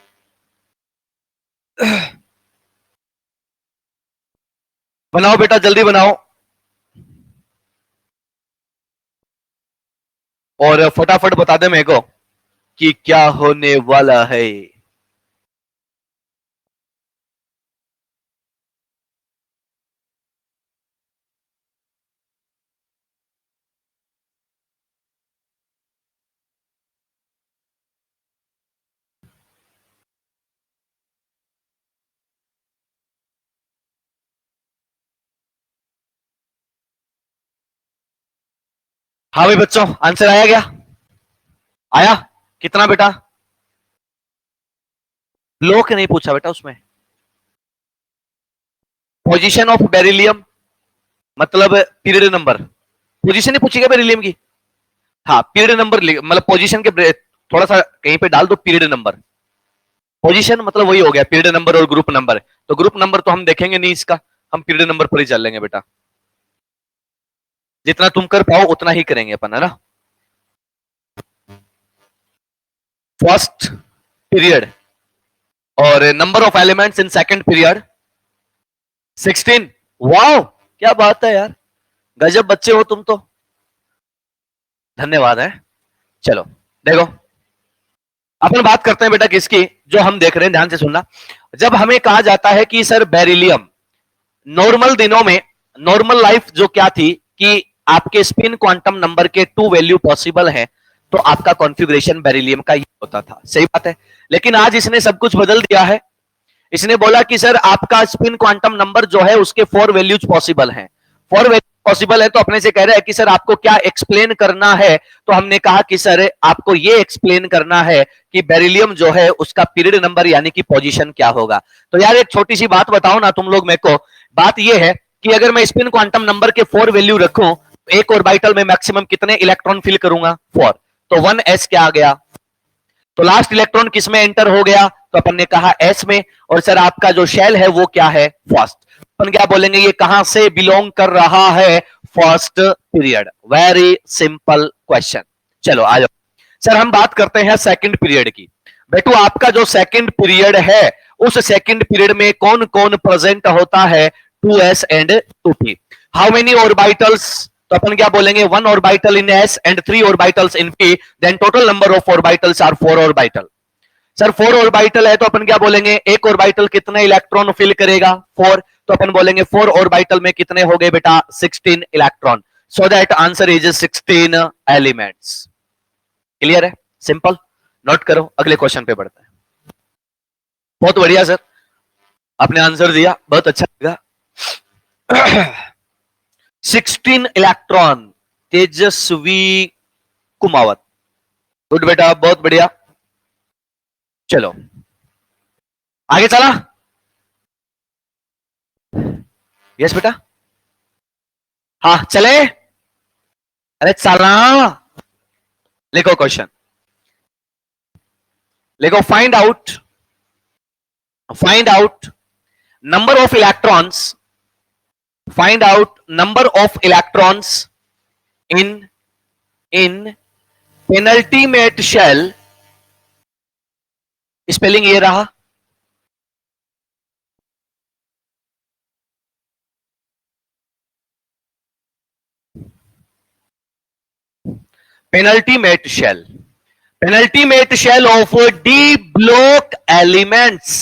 बनाओ बेटा, जल्दी बनाओ और फटाफट बता दे मेरे को कि क्या होने वाला है। हाँ भाई बच्चों, आंसर आया? क्या आया? कितना बेटा? लोक नहीं पूछा बेटा उसमें। पोजीशन ऑफ बेरिलियम मतलब पीरियड नंबर, पोजीशन ही पूछेगा बेरिलियम की। हाँ पीरियड नंबर, मतलब पोजीशन के थोड़ा सा कहीं पे डाल दो पीरियड नंबर। पोजीशन मतलब वही हो गया पीरियड नंबर और ग्रुप नंबर। तो ग्रुप नंबर तो हम देखेंगे नहीं इसका, हम पीरियड नंबर पर ही चल लेंगे बेटा। जितना तुम कर पाओ उतना ही करेंगे अपन, है ना। फर्स्ट पीरियड और number of elements in second period 16। Wow क्या बात है यार, गजब बच्चे हो तुम तो, धन्यवाद है। चलो देखो, अपन बात करते हैं बेटा किसकी, जो हम देख रहे हैं, ध्यान से सुनना। जब हमें कहा जाता है कि सर बेरिलियम, नॉर्मल दिनों में नॉर्मल लाइफ जो क्या थी कि आपके स्पिन क्वांटम नंबर के 2 वैल्यू पॉसिबल है, तो आपका कॉन्फ़िगरेशन बेरिलियम का ये होता था। सही बात है। लेकिन आज इसने सब कुछ बदल दिया है। इसने बोला कि सर आपका स्पिन क्वांटम नंबर जो है उसके 4 वैल्यूज पॉसिबल हैं। 4 वैल्यू पॉसिबल है, तो अपने से कह रहे हैं कि सर आपको क्या एक्सप्लेन करना है, तो हमने कहा कि सर आपको ये एक्सप्लेन करना है कि बेरिलियम जो है उसका पीरियड नंबर यानी कि पोजीशन क्या होगा। तो यार एक छोटी सी बात बताओ ना तुम लोग मेरे को, बात ये है कि अगर मैं स्पिन क्वांटम नंबर के 4 वैल्यू रखूं, एक ऑर्बिटल में मैक्सिमम कितने इलेक्ट्रॉन फिल करूंगा? 4। तो 1s क्या आ गया? तो लास्ट इलेक्ट्रॉन किस में एंटर हो गया? तो अपन ने कहा एस में। और सर आपका जो शेल है वो क्या है? फर्स्ट। अपन क्या बोलेंगे, ये कहां से बिलोंग कर रहा है? First period. Very simple question. चलो आ जाओ सर, हम बात करते हैं सेकंड पीरियड की। बेटू आपका जो सेकंड पीरियड है, उस सेकंड पीरियड में कौन कौन प्रेजेंट होता है? 2s and 2p। How many orbitals? तो अपन क्या बोलेंगे, 1 orbital in s and 3 orbitals in p, then total number of orbitals are 4 orbital. Sir 4 orbital है तो अपन क्या बोलेंगे, एक ऑर्बिटल कितने इलेक्ट्रॉन फिल करेगा? 4। तो अपन बोलेंगे 4 ऑर्बिटल में कितने हो गए बेटा? 16 electron. So that answer is 16 elements. Clear है? सिंपल। नोट करो, अगले क्वेश्चन पे बढ़ते हैं। बहुत बढ़िया सर, आपने आंसर दिया, बहुत अच्छा लगा। 16 इलेक्ट्रॉन, तेजस्वी कुमावत। गुड बेटा, बहुत बढ़िया। चलो आगे चला। यस बेटा, हाँ चले। अरे चला, लिखो क्वेश्चन, लिखो find out number of electrons, find out number of electrons in in penultimate shell. Spelling ये रहा, penultimate shell, penultimate shell of d block elements.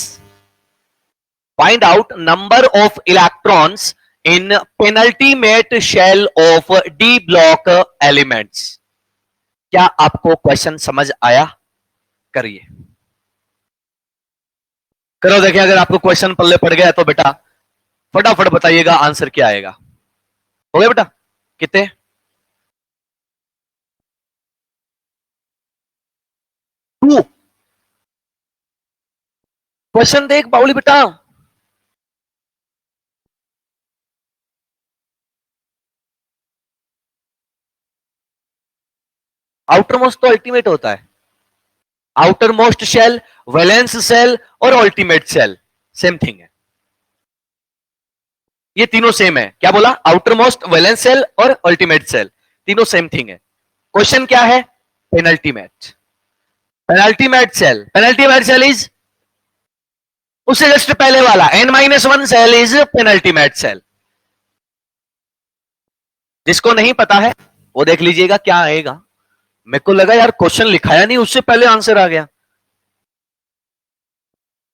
Find out number of electrons in penultimate shell of d block elements. क्या आपको question समझ आया? करिए, करो, देखिए अगर आपको क्वेश्चन पल्ले पड़ गया तो बेटा फटाफट बताइएगा आंसर क्या आएगा। हो गया बेटा? कितने? 2। क्वेश्चन देख बाउली बेटा, आउटर मोस्ट तो अल्टीमेट होता है। Outermost shell, valence shell और अल्टीमेट सेल सेम थिंग है, ये तीनों सेम है। क्या बोला? आउटर मोस्ट, वैलेंस सेल और अल्टीमेट सेल, तीनों सेम थिंग है। क्वेश्चन क्या है? Penultimate. Penultimate shell, penultimate shell is उससे जस्ट पहले वाला n-1 cell is penultimate shell. जिसको नहीं पता है वो देख लीजिएगा क्या आएगा। मेरे को लगा यार क्वेश्चन लिखाया नहीं, उससे पहले आंसर आ गया।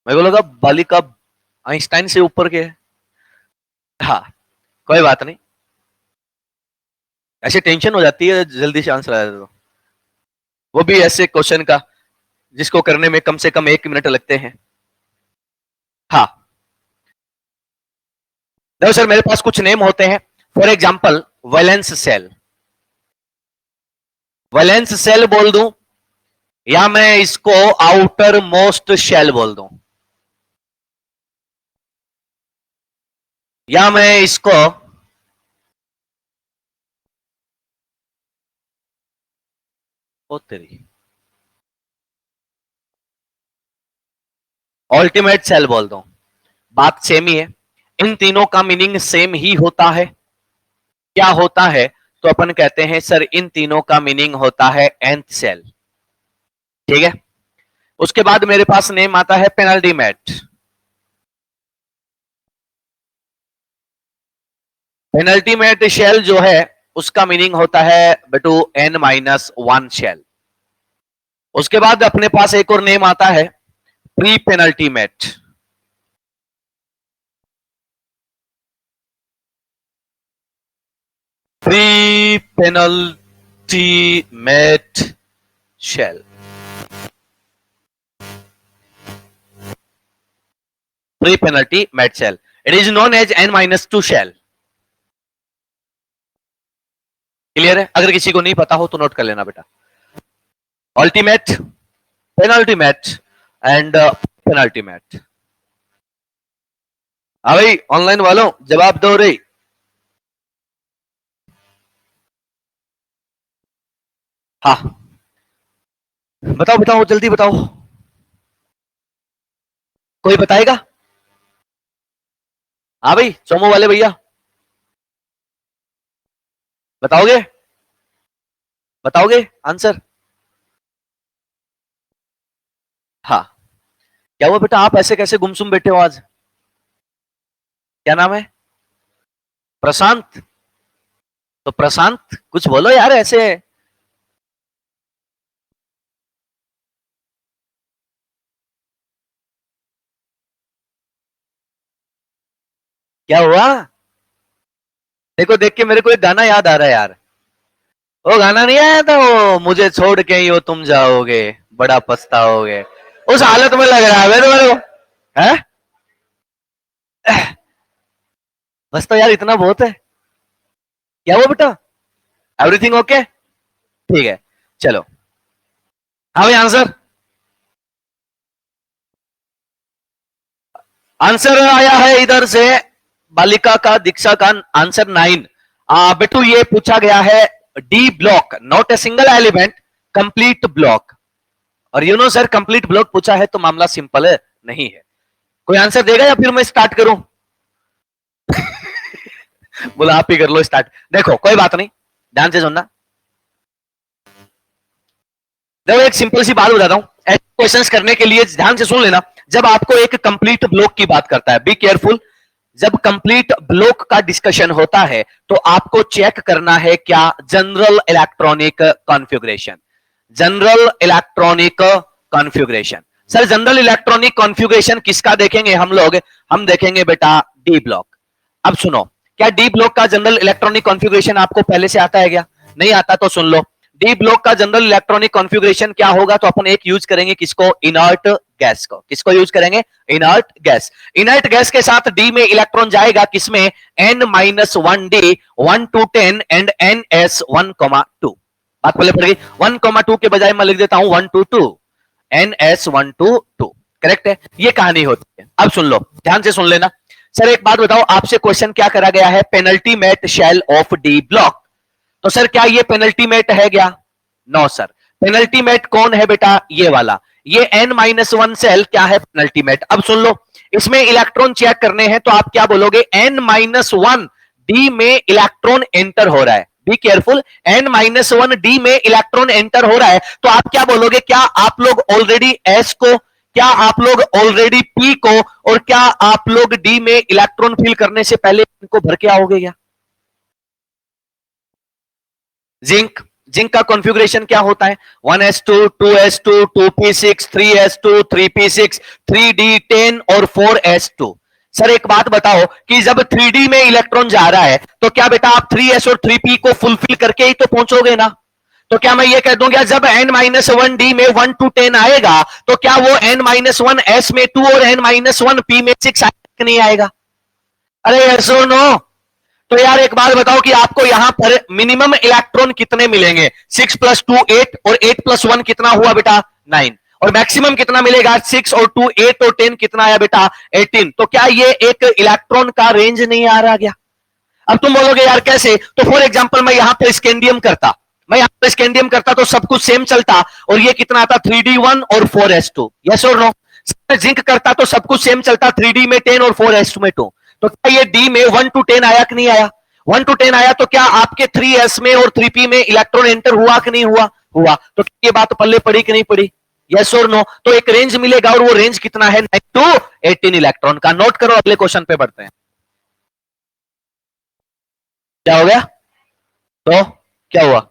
मेरे को लगा बालिका आइंस्टाइन से ऊपर के है। हाँ कोई बात नहीं, ऐसे टेंशन हो जाती है जल्दी से आंसर आ जाता तो। वो भी ऐसे क्वेश्चन का जिसको करने में कम से कम 1 मिनट लगते हैं। हाँ देखो सर, मेरे पास कुछ नेम होते हैं। For example valence shell, valence shell बोल दूं या मैं इसको आउटर मोस्ट शेल बोल दूं, या मैं इसको तेरी अल्टीमेट सेल बोल दूं, बात सेम ही है। इन तीनों का मीनिंग सेम ही होता है। क्या होता है? तो अपन कहते हैं सर इन तीनों का मीनिंग होता है nth सेल। ठीक है, उसके बाद मेरे पास नेम आता है पेनल्टीमेट। पेनल्टीमेट शेल जो है उसका मीनिंग होता है बेटू n-1 शेल। उसके बाद अपने पास एक और नेम आता है pre penultimate. Pre penultimate shell, pre penultimate shell, it is known as n-2 shell. Clear है? अगर किसी को नहीं पता हो तो नोट कर लेना बेटा। Ultimate, penultimate and penultimate. हाँ भाई ऑनलाइन वालों जवाब दो रे। हाँ बताओ बताओ जल्दी बताओ, कोई बताएगा? हाँ भाई सोमो वाले भैया बताओगे? बताओगे आंसर? हाँ। क्या हुआ बेटा, आप ऐसे कैसे गुमसुम बैठे हो आज? क्या नाम है? प्रशांत? तो प्रशांत कुछ बोलो यार ऐसे। क्या हुआ? देखो देख के मेरे को एक गाना याद आ रहा है यार। वो गाना नहीं आया था, वो मुझे छोड़ के ही हो तुम जाओगे बड़ा पछताओगे, उस हालत में लग रहा है तुम्हारे को है? बस तो यार इतना बहुत है। क्या हुआ बेटा? Everything okay? ठीक है चलो। हाँ भाई आंसर, आंसर आया है इधर से बालिका का दीक्षा का आंसर 9। बेटू ये पूछा गया है D block not a single element, complete block. और you know sir complete block पूछा है तो मामला सिंपल है नहीं है। कोई आंसर देगा या फिर मैं स्टार्ट करूं? बोला आप ही कर लो स्टार्ट। देखो कोई बात नहीं, ध्यान से सुनना। देखो एक सिंपल सी बात बताता हूं, ऐसे क्वेश्चंस करने के लिए ध्यान से सुन लेना। जब आपको एक कंप्लीट ब्लॉक की बात करता है, बी केयरफुल, जब कंप्लीट ब्लॉक का डिस्कशन होता है तो आपको चेक करना है क्या? General electronic configuration. General electronic configuration. Sir general electronic configuration किसका देखेंगे हम लोग? हम देखेंगे बेटा डी ब्लॉक। अब सुनो, क्या डी ब्लॉक का जनरल इलेक्ट्रॉनिक कॉन्फ़िगरेशन आपको पहले से आता है क्या? नहीं आता तो सुन लो। डी ब्लॉक का जनरल इलेक्ट्रॉनिक कॉन्फ़िगरेशन क्या होगा? तो अपन एक यूज करेंगे किसको? इनर्ट गैस को। किसको यूज करेंगे? Inert gas. इनर्ट गैस के साथ डी में इलेक्ट्रॉन जाएगा किसमें? n-1d 1 to 10 and ns1,2। बात पहले पड़ गई। 1,2 के बजाय मैं लिख देता हूं 1 to 2, ns1,2,2। करेक्ट है? ये कहानी होती है। अब सुन लो, ध्यान से सुन लेना। सर एक बात बताओ, आपसे क्वेश्चन क्या करा गया है? Penultimate shell of D block. तो सर क्या ये पेनल्टी मेट है क्या? No sir. पेनल्टी मेट कौन है बेटा? ये वाला। ये n-1 सेल क्या है? Penultimate. अब सुन लो, इसमें इलेक्ट्रॉन चेक करने हैं तो आप क्या बोलोगे? n-1 डी में इलेक्ट्रॉन एंटर हो रहा है। बी केयरफुल, n-1 डी में इलेक्ट्रॉन एंटर हो रहा है तो आप क्या बोलोगे? क्या आप लोग ऑलरेडी एस को, क्या आप लोग ऑलरेडी पी को, और क्या आप लोग डी में इलेक्ट्रॉन फिल करने से पहले इनको भर के आओगे क्या? जिंक, जिंक का कॉन्फ़िगरेशन क्या होता है? 1s2 2s2 2p6 3s2 3p6 3d10 और 4s2। सर एक बात बताओ कि जब 3d में इलेक्ट्रॉन जा रहा है तो क्या बेटा आप 3s और 3p को फुलफिल करके ही तो पहुंचोगे ना? तो क्या मैं ये कह दूंगा जब n-1 डी में 1 to 10 आएगा तो क्या वो n-1 s में 2 और n-1 p में 6 आएगा नहीं आएगा? अरे यस और नो? तो यार एक बात बताओ कि आपको यहां पर मिनिमम इलेक्ट्रॉन कितने मिलेंगे? 6 + 2 8 और 8 + 1 कितना हुआ बेटा? 9। और मैक्सिमम कितना मिलेगा? 6 और 2 8 और 10 कितना आया बेटा? 18। तो क्या ये एक इलेक्ट्रॉन का रेंज नहीं आ रहा क्या? अब तुम बोलोगे यार कैसे? तो फॉर एग्जाम्पल मैं यहां पर स्कैंडियम करता, मैं यहां पर स्कैंडियम करता तो सब कुछ सेम चलता और ये कितना आता? 3d1 और 4s2। यस और नो? जिंक करता तो सब कुछ सेम चलता, 3d में 10 और 4s2 में 2। तो क्या ये डी में 1 to 10 आया कि नहीं आया? 1 to 10 आया तो क्या आपके 3s में और 3p में इलेक्ट्रॉन एंटर हुआ कि नहीं हुआ? हुआ। तो ये बात पल्ले पड़ी कि नहीं पड़ी? यस और नो? तो एक रेंज मिलेगा और वो रेंज कितना है? 9 to 18 इलेक्ट्रॉन का। नोट करो, अगले क्वेश्चन पे बढ़ते हैं। क्या हो गया? तो क्या हुआ?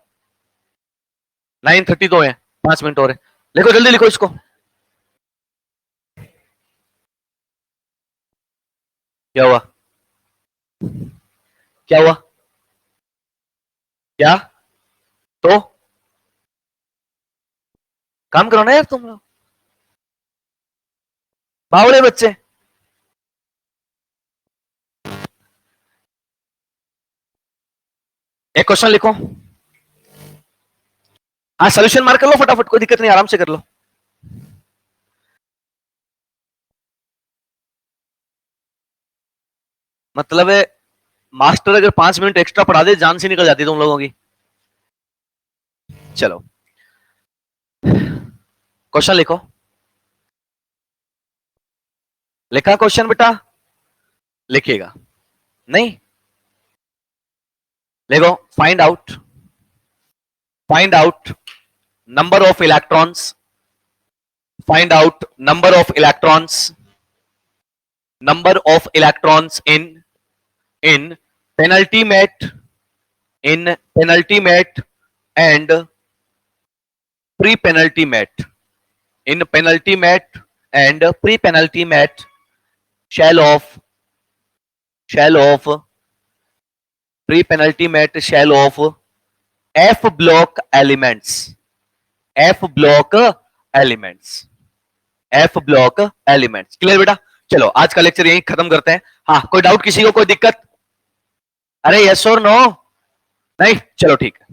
9:30 तो है, 5 मिनट और है। लिखो जल्दी लिखो इसको। क्या हुआ? क्या हुआ? क्या? तो काम करो ना यार तुम लोग, बावड़े बच्चे। एक क्वेश्चन लिखो। हाँ सोल्यूशन मार्क कर लो फटाफट, कोई दिक्कत नहीं, आराम से कर लो। मतलब है मास्टर अगर 5 मिनट एक्स्ट्रा पढ़ा दे जान से निकल जाती तुम लोगों की। चलो क्वेश्चन लिखो। लिखा क्वेश्चन बेटा? लिखिएगा नहीं? देखो, find out number of electrons, find out number of electrons in penultimate and pre penultimate, in penultimate and pre penultimate shell of pre penalty met shell of f block elements, f block elements clear बेटा? चलो आज का lecture यहीं खत्म करते हैं। हाँ कोई डाउट किसी को, कोई दिक्कत? अरे यस और नो? नहीं, चलो ठीक है।